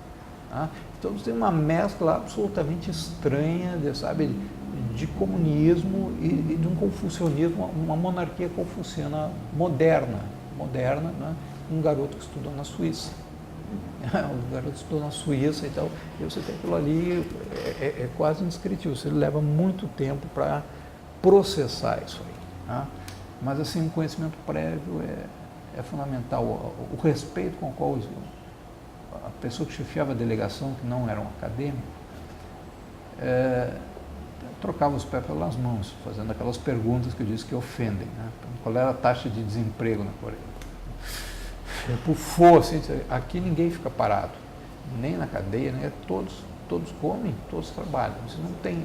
[SPEAKER 2] Tá? Então, tem uma mescla absolutamente estranha, de comunismo e de um confucionismo, uma monarquia confuciana moderna, né? Um garoto que estudou na Suíça. O garoto estudou na Suíça e tal, e você tem aquilo ali, é quase indescritível, você leva muito tempo para processar isso aí. Tá? Mas assim, o conhecimento prévio é fundamental, o respeito com o qual a pessoa que chefiava a delegação, que não era um acadêmico, trocava os pés pelas mãos, fazendo aquelas perguntas que eu disse que ofendem. Né? Qual era a taxa de desemprego na Coreia? Pufou, assim, aqui ninguém fica parado, nem na cadeia, né? Todos comem, todos trabalham. Se não tem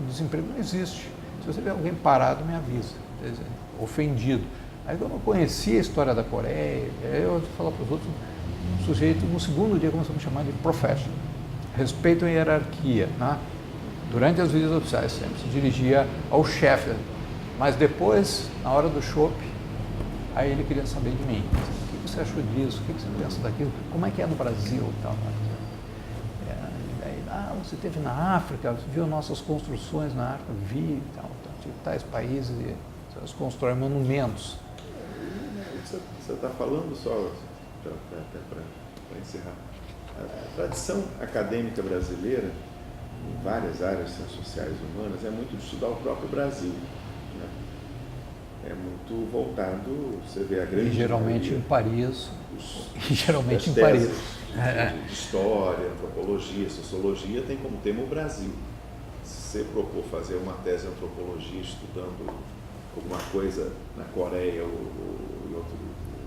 [SPEAKER 2] desemprego, não existe. Se você vê alguém parado, me avisa, ofendido. Aí quando eu conheci a história da Coreia, eu falo para os outros, um sujeito, no segundo dia começou a me chamar de professional. Respeito à hierarquia, né? Durante as visitas oficiais sempre se dirigia ao chefe, mas depois, na hora do chopp, aí ele queria saber de mim. O que você achou disso? O que você pensa daquilo? Como é que é no Brasil? Tal, você esteve na África, viu nossas construções na África? Vi, tais países, eles constroem monumentos.
[SPEAKER 1] Você está falando só, para encerrar, a tradição acadêmica brasileira, em várias áreas sociais e humanas, é muito de estudar o próprio Brasil. Né? É muito voltado, você vê a grande...
[SPEAKER 2] E geralmente em Paris.
[SPEAKER 1] Geralmente em Paris. De história, antropologia, sociologia, tem como tema o Brasil. Se você propor fazer uma tese de antropologia estudando alguma coisa na Coreia ou em outro,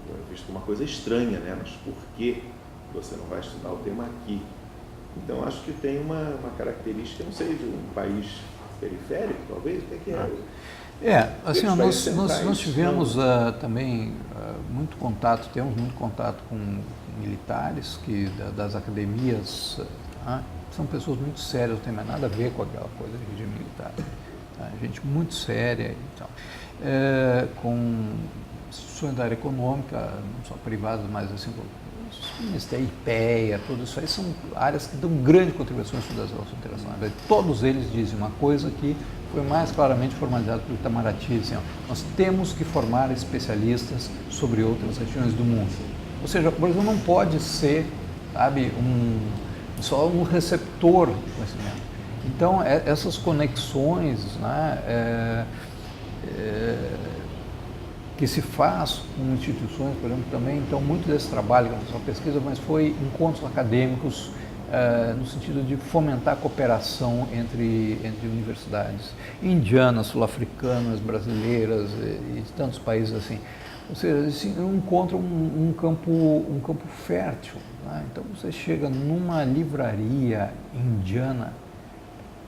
[SPEAKER 1] é visto como uma coisa estranha, né? Mas por que você não vai estudar o tema aqui? Então, acho que tem uma característica, não sei, de um país periférico, talvez, o que é?
[SPEAKER 2] Assim, nós tivemos também muito contato, temos muito contato com militares que das academias, são pessoas muito sérias, não tem mais nada a ver com aquela coisa de regime militar. Gente muito séria e tal. Com instituições da área econômica, não só privadas, mas assim, Ministério IPEA, tudo isso aí são áreas que dão grande contribuição ao estudo das relações internacionais. Todos eles dizem uma coisa que foi mais claramente formalizado pelo Itamaraty, assim, nós temos que formar especialistas sobre outras regiões do mundo. Ou seja, o Brasil não pode ser, sabe, só um receptor de conhecimento. Então, essas conexões, né, que se faz com instituições, por exemplo, também, então, muito desse trabalho, que não só pesquisa, mas foi encontros acadêmicos, no sentido de fomentar a cooperação entre universidades indianas, sul-africanas, brasileiras e tantos países assim. Ou seja, assim, encontra um campo fértil. Né? Então, você chega numa livraria indiana,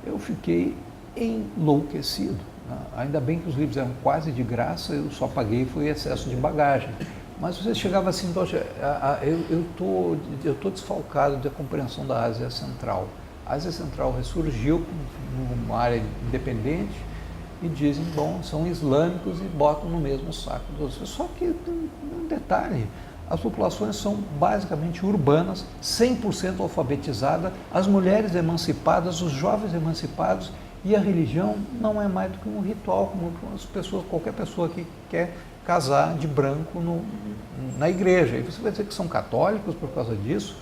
[SPEAKER 2] eu fiquei enlouquecido. Né? Ainda bem que os livros eram quase de graça, eu só paguei foi excesso de bagagem. Mas você chegava assim, eu tô desfalcado da compreensão da Ásia Central. A Ásia Central ressurgiu numa área independente e dizem, bom, são islâmicos e botam no mesmo saco dos outros. Só que, um detalhe, as populações são basicamente urbanas, 100% alfabetizadas, as mulheres emancipadas, os jovens emancipados, e a religião não é mais do que um ritual, como qualquer pessoa que quer casar de branco na igreja. E você vai dizer que são católicos por causa disso?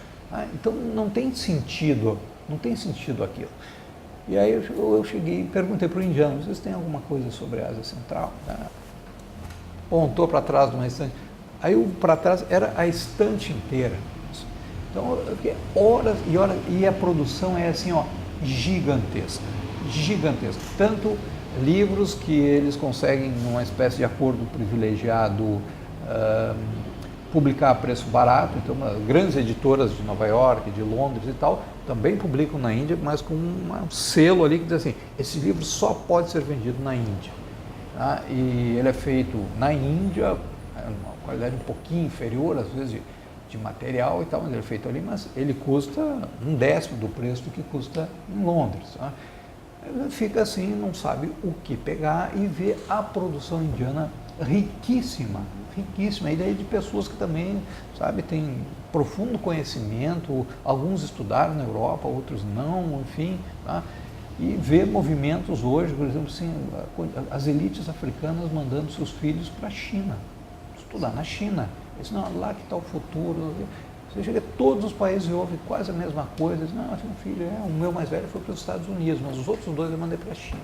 [SPEAKER 2] Então não tem sentido aquilo. E aí eu cheguei e perguntei para o indiano, vocês têm alguma coisa sobre a Ásia Central? Apontou para trás de uma estante. Aí para trás era a estante inteira. Então, horas e horas, e a produção é assim, gigantesca. Tanto livros que eles conseguem, numa espécie de acordo privilegiado, publicar a preço barato. Então, grandes editoras de Nova York, de Londres e tal, também publicam na Índia, mas com um selo ali que diz assim, esse livro só pode ser vendido na Índia. Tá? E ele é feito na Índia, uma qualidade um pouquinho inferior, às vezes, de material e tal, mas ele é feito ali, mas ele custa 1/10 do preço do que custa em Londres. Tá? Fica assim, não sabe o que pegar e vê a produção indiana riquíssima, e daí de pessoas que também, sabe, têm profundo conhecimento, alguns estudaram na Europa, outros não, enfim, tá? E vê movimentos hoje, por exemplo, assim, as elites africanas mandando seus filhos para a China, estudar na China. Eles não, lá que está o futuro. Você chega a todos os países e ouve quase a mesma coisa. Diz, não, meu filho, o meu mais velho foi para os Estados Unidos, mas os outros dois eu mandei para a China.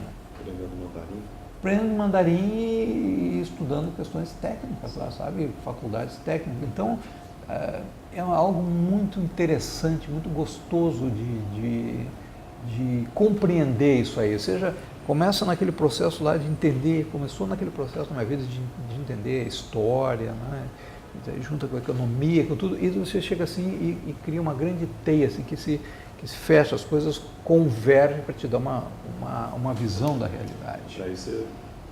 [SPEAKER 2] Aprendendo mandarim e estudando questões técnicas lá, sabe? Faculdades técnicas. Então, é algo muito interessante, muito gostoso de compreender isso aí, ou seja, começa naquele processo lá de entender, começou naquele processo na minha vida de entender a história, né? Junta com a economia, com tudo, e você chega assim e cria uma grande teia assim, que se fecha, as coisas convergem para te dar uma visão da realidade.
[SPEAKER 1] Aí você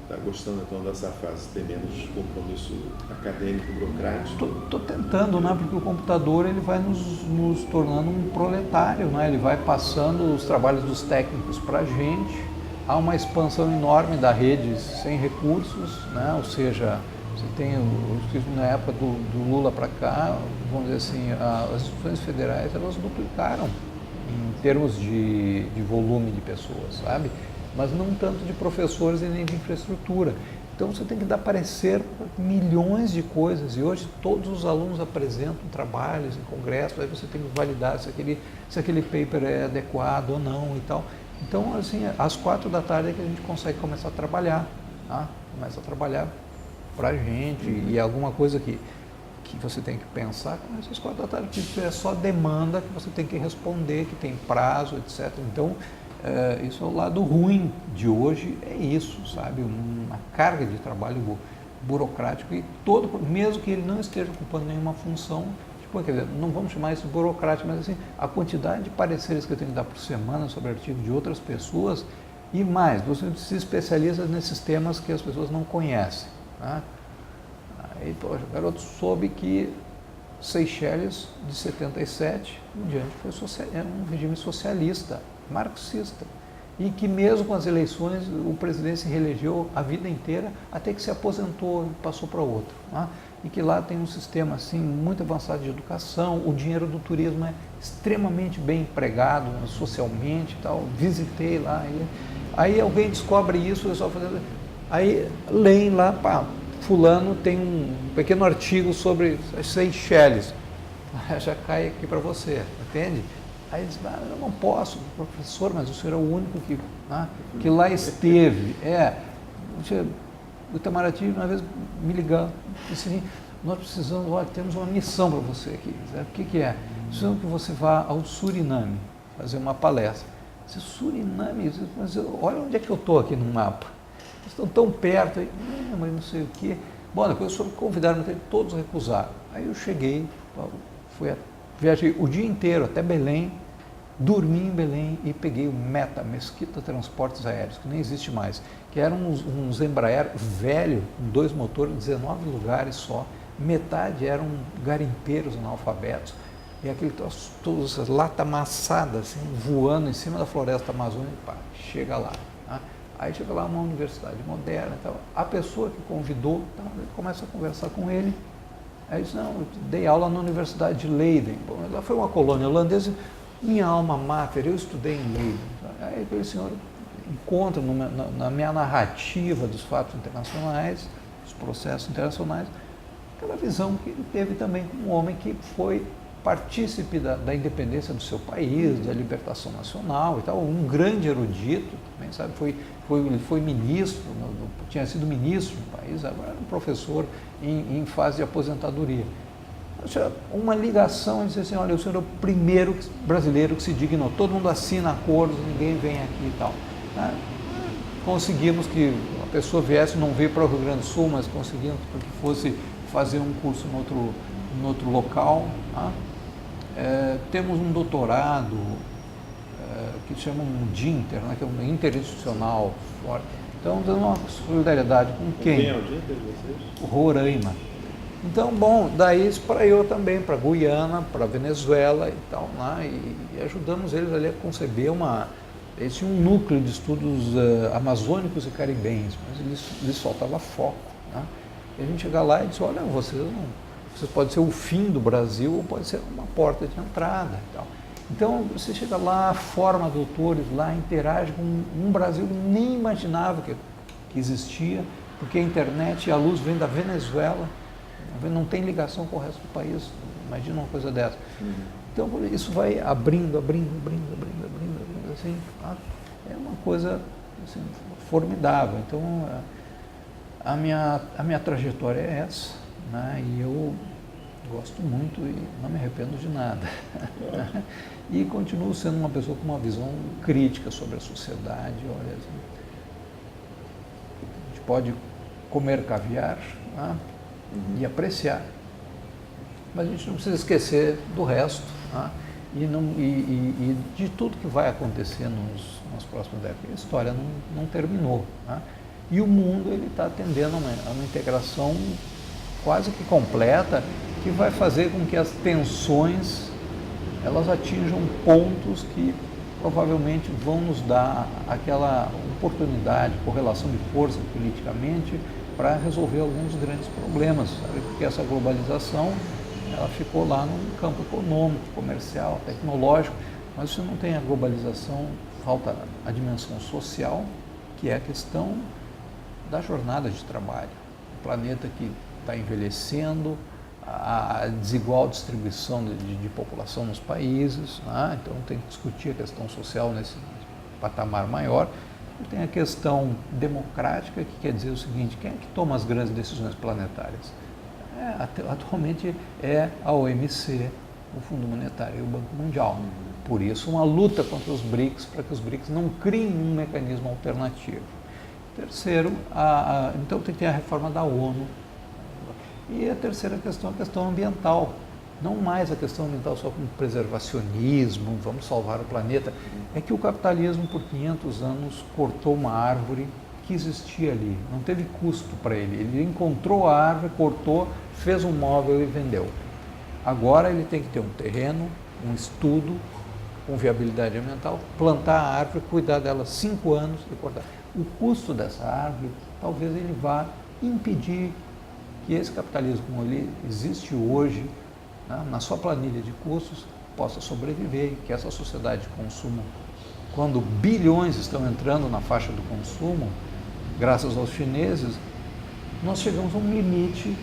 [SPEAKER 1] está gostando então dessa fase, ter menos compromisso acadêmico, burocrático?
[SPEAKER 2] Estou tentando, né? Porque o computador ele vai nos tornando um proletário, né? Ele vai passando os trabalhos dos técnicos para a gente, há uma expansão enorme da rede sem recursos, né? Ou seja, você tem, na época do Lula para cá, vamos dizer assim, as instituições federais elas duplicaram em termos de volume de pessoas, sabe? Mas não tanto de professores e nem de infraestrutura. Então você tem que dar parecer para milhões de coisas e hoje todos os alunos apresentam trabalhos em congressos, aí você tem que validar se aquele paper é adequado ou não e tal. Então, assim, às 4 da tarde é que a gente consegue começar a trabalhar, tá? Começa a trabalhar para a gente e alguma coisa que você tem que pensar, começa às 4 da tarde, porque isso é só demanda que você tem que responder, que tem prazo, etc. Então, isso é o lado ruim de hoje, é isso, sabe? Uma carga de trabalho burocrático e mesmo que ele não esteja ocupando nenhuma função, tipo, quer dizer, não vamos chamar isso de burocrático, mas assim, a quantidade de pareceres que eu tenho que dar por semana sobre artigos de outras pessoas e mais, você se especializa nesses temas que as pessoas não conhecem, tá? Aí, poxa, o garoto soube que Seychelles, de 77 em diante, era um regime socialista, marxista, e que mesmo com as eleições o presidente se reelegeu a vida inteira até que se aposentou e passou para outro, né? E que lá tem um sistema assim muito avançado de educação, o dinheiro do turismo é extremamente bem empregado, né, socialmente e tal. Visitei lá, aí alguém descobre isso, aí leem lá, pá, fulano tem um pequeno artigo sobre as Seychelles, já cai aqui para você, entende? Aí diz, eu não posso, professor, mas o senhor é o único que lá esteve. O Itamaraty uma vez me ligou, disse assim, nós precisamos, olha, temos uma missão para você aqui. O que é? Precisamos que você vá ao Suriname fazer uma palestra. Disse, Suriname? Mas olha onde é que eu estou aqui no mapa. Vocês estão tão perto, aí, mas não sei o quê. Bom, depois foram convidados, mas todos recusaram. Aí eu cheguei, viajei o dia inteiro até Belém, dormi em Belém e peguei o META, Mesquita Transportes Aéreos, que nem existe mais, que eram uns Embraer velho, com 2 motores, 19 lugares só, metade eram garimpeiros analfabetos, e aquele troço, todas essas lata amassada, assim, voando em cima da floresta amazônica, pá, chega lá. Tá? Aí chega lá uma universidade moderna e tal. A pessoa que convidou, tá, começa a conversar com ele. Aí disse, não, eu dei aula na Universidade de Leiden. Bom, ela foi uma colônia holandesa, minha alma mater, eu estudei em Leiden. Aí aquele senhor encontra na minha narrativa dos fatos internacionais, dos processos internacionais, aquela visão que ele teve também como um homem que foi partícipe da independência do seu país, da libertação nacional e tal, um grande erudito também, sabe, ele foi ministro, tinha sido ministro do país, agora era um professor em fase de aposentadoria. Uma ligação, ele disse assim, olha, o senhor é o primeiro brasileiro que se dignou, todo mundo assina acordos, ninguém vem aqui e tal. Conseguimos que a pessoa viesse, não veio para o Rio Grande do Sul, mas conseguimos que fosse fazer um curso em outro local. Tá? Temos um doutorado que chama um DINTER, né, que é um interinstitucional forte. Então, dando uma solidariedade com quem?
[SPEAKER 1] Quem é o DINTER de vocês?
[SPEAKER 2] O Roraima. Então, bom, daí espraiou também para Guiana, para Venezuela e tal, lá, e ajudamos eles ali a conceber eles tinham um núcleo de estudos amazônicos e caribenhos, mas lhes faltava foco. Né? E a gente chega lá e diz, olha, vocês pode ser o fim do Brasil ou pode ser uma porta de entrada e tal. Então, você chega lá, forma doutores lá, interage com um Brasil que nem imaginava que existia, porque a internet e a luz vem da Venezuela, não tem ligação com o resto do país, imagina uma coisa dessa. Então, isso vai abrindo, assim, é uma coisa assim, formidável. Então, a minha trajetória é essa, né? E eu gosto muito e não me arrependo de nada. e continuo sendo uma pessoa com uma visão crítica sobre a sociedade. Olha, a gente pode comer caviar, tá? E apreciar, mas a gente não precisa esquecer do resto, tá? E de tudo que vai acontecer nas próximas décadas. A história não terminou, tá? E o mundo está tendendo a uma integração quase que completa, que vai fazer com que as tensões elas atinjam pontos que provavelmente vão nos dar aquela oportunidade, correlação de força politicamente, para resolver alguns grandes problemas, sabe? Porque essa globalização ela ficou lá no campo econômico, comercial, tecnológico, mas se não tem a globalização, falta a dimensão social, que é a questão da jornada de trabalho. O planeta que está envelhecendo, a desigual distribuição de população nos países, né? Então tem que discutir a questão social nesse patamar maior. E tem a questão democrática, que quer dizer o seguinte: quem é que toma as grandes decisões planetárias? Atualmente é a OMC, o Fundo Monetário e o Banco Mundial. Por isso, uma luta contra os BRICS, para que os BRICS não criem um mecanismo alternativo. Terceiro, então tem que ter a reforma da ONU. E a terceira questão, a questão ambiental. Não mais a questão ambiental só como preservacionismo, vamos salvar o planeta. É que o capitalismo, por 500 anos, cortou uma árvore que existia ali. Não teve custo para ele. Ele encontrou a árvore, cortou, fez um móvel e vendeu. Agora ele tem que ter um terreno, um estudo com viabilidade ambiental, plantar a árvore, cuidar dela 5 anos e cortar. O custo dessa árvore, talvez ele vá impedir que esse capitalismo, como ele existe hoje, né, na sua planilha de custos, possa sobreviver, que essa sociedade de consumo, quando bilhões estão entrando na faixa do consumo, graças aos chineses, nós chegamos a um limite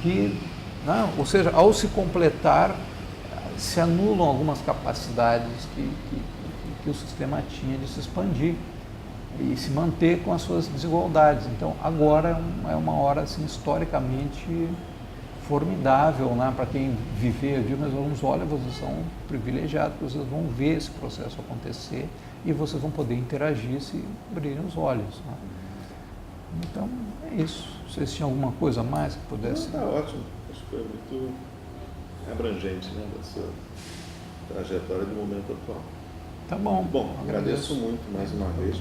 [SPEAKER 2] que, né, ou seja, ao se completar, se anulam algumas capacidades que o sistema tinha de se expandir e se manter com as suas desigualdades. Então, agora é uma hora assim, historicamente formidável, né? Para quem viver, eu digo, mas vamos, olha, vocês são privilegiados, vocês vão ver esse processo acontecer e vocês vão poder interagir se abrirem os olhos, né? Então, é isso. Vocês tinham alguma coisa a mais que pudesse...
[SPEAKER 1] Está ótimo. Acho que foi muito abrangente, né, da sua trajetória do momento atual.
[SPEAKER 2] Tá bom.
[SPEAKER 1] Bom, agradeço muito mais uma vez.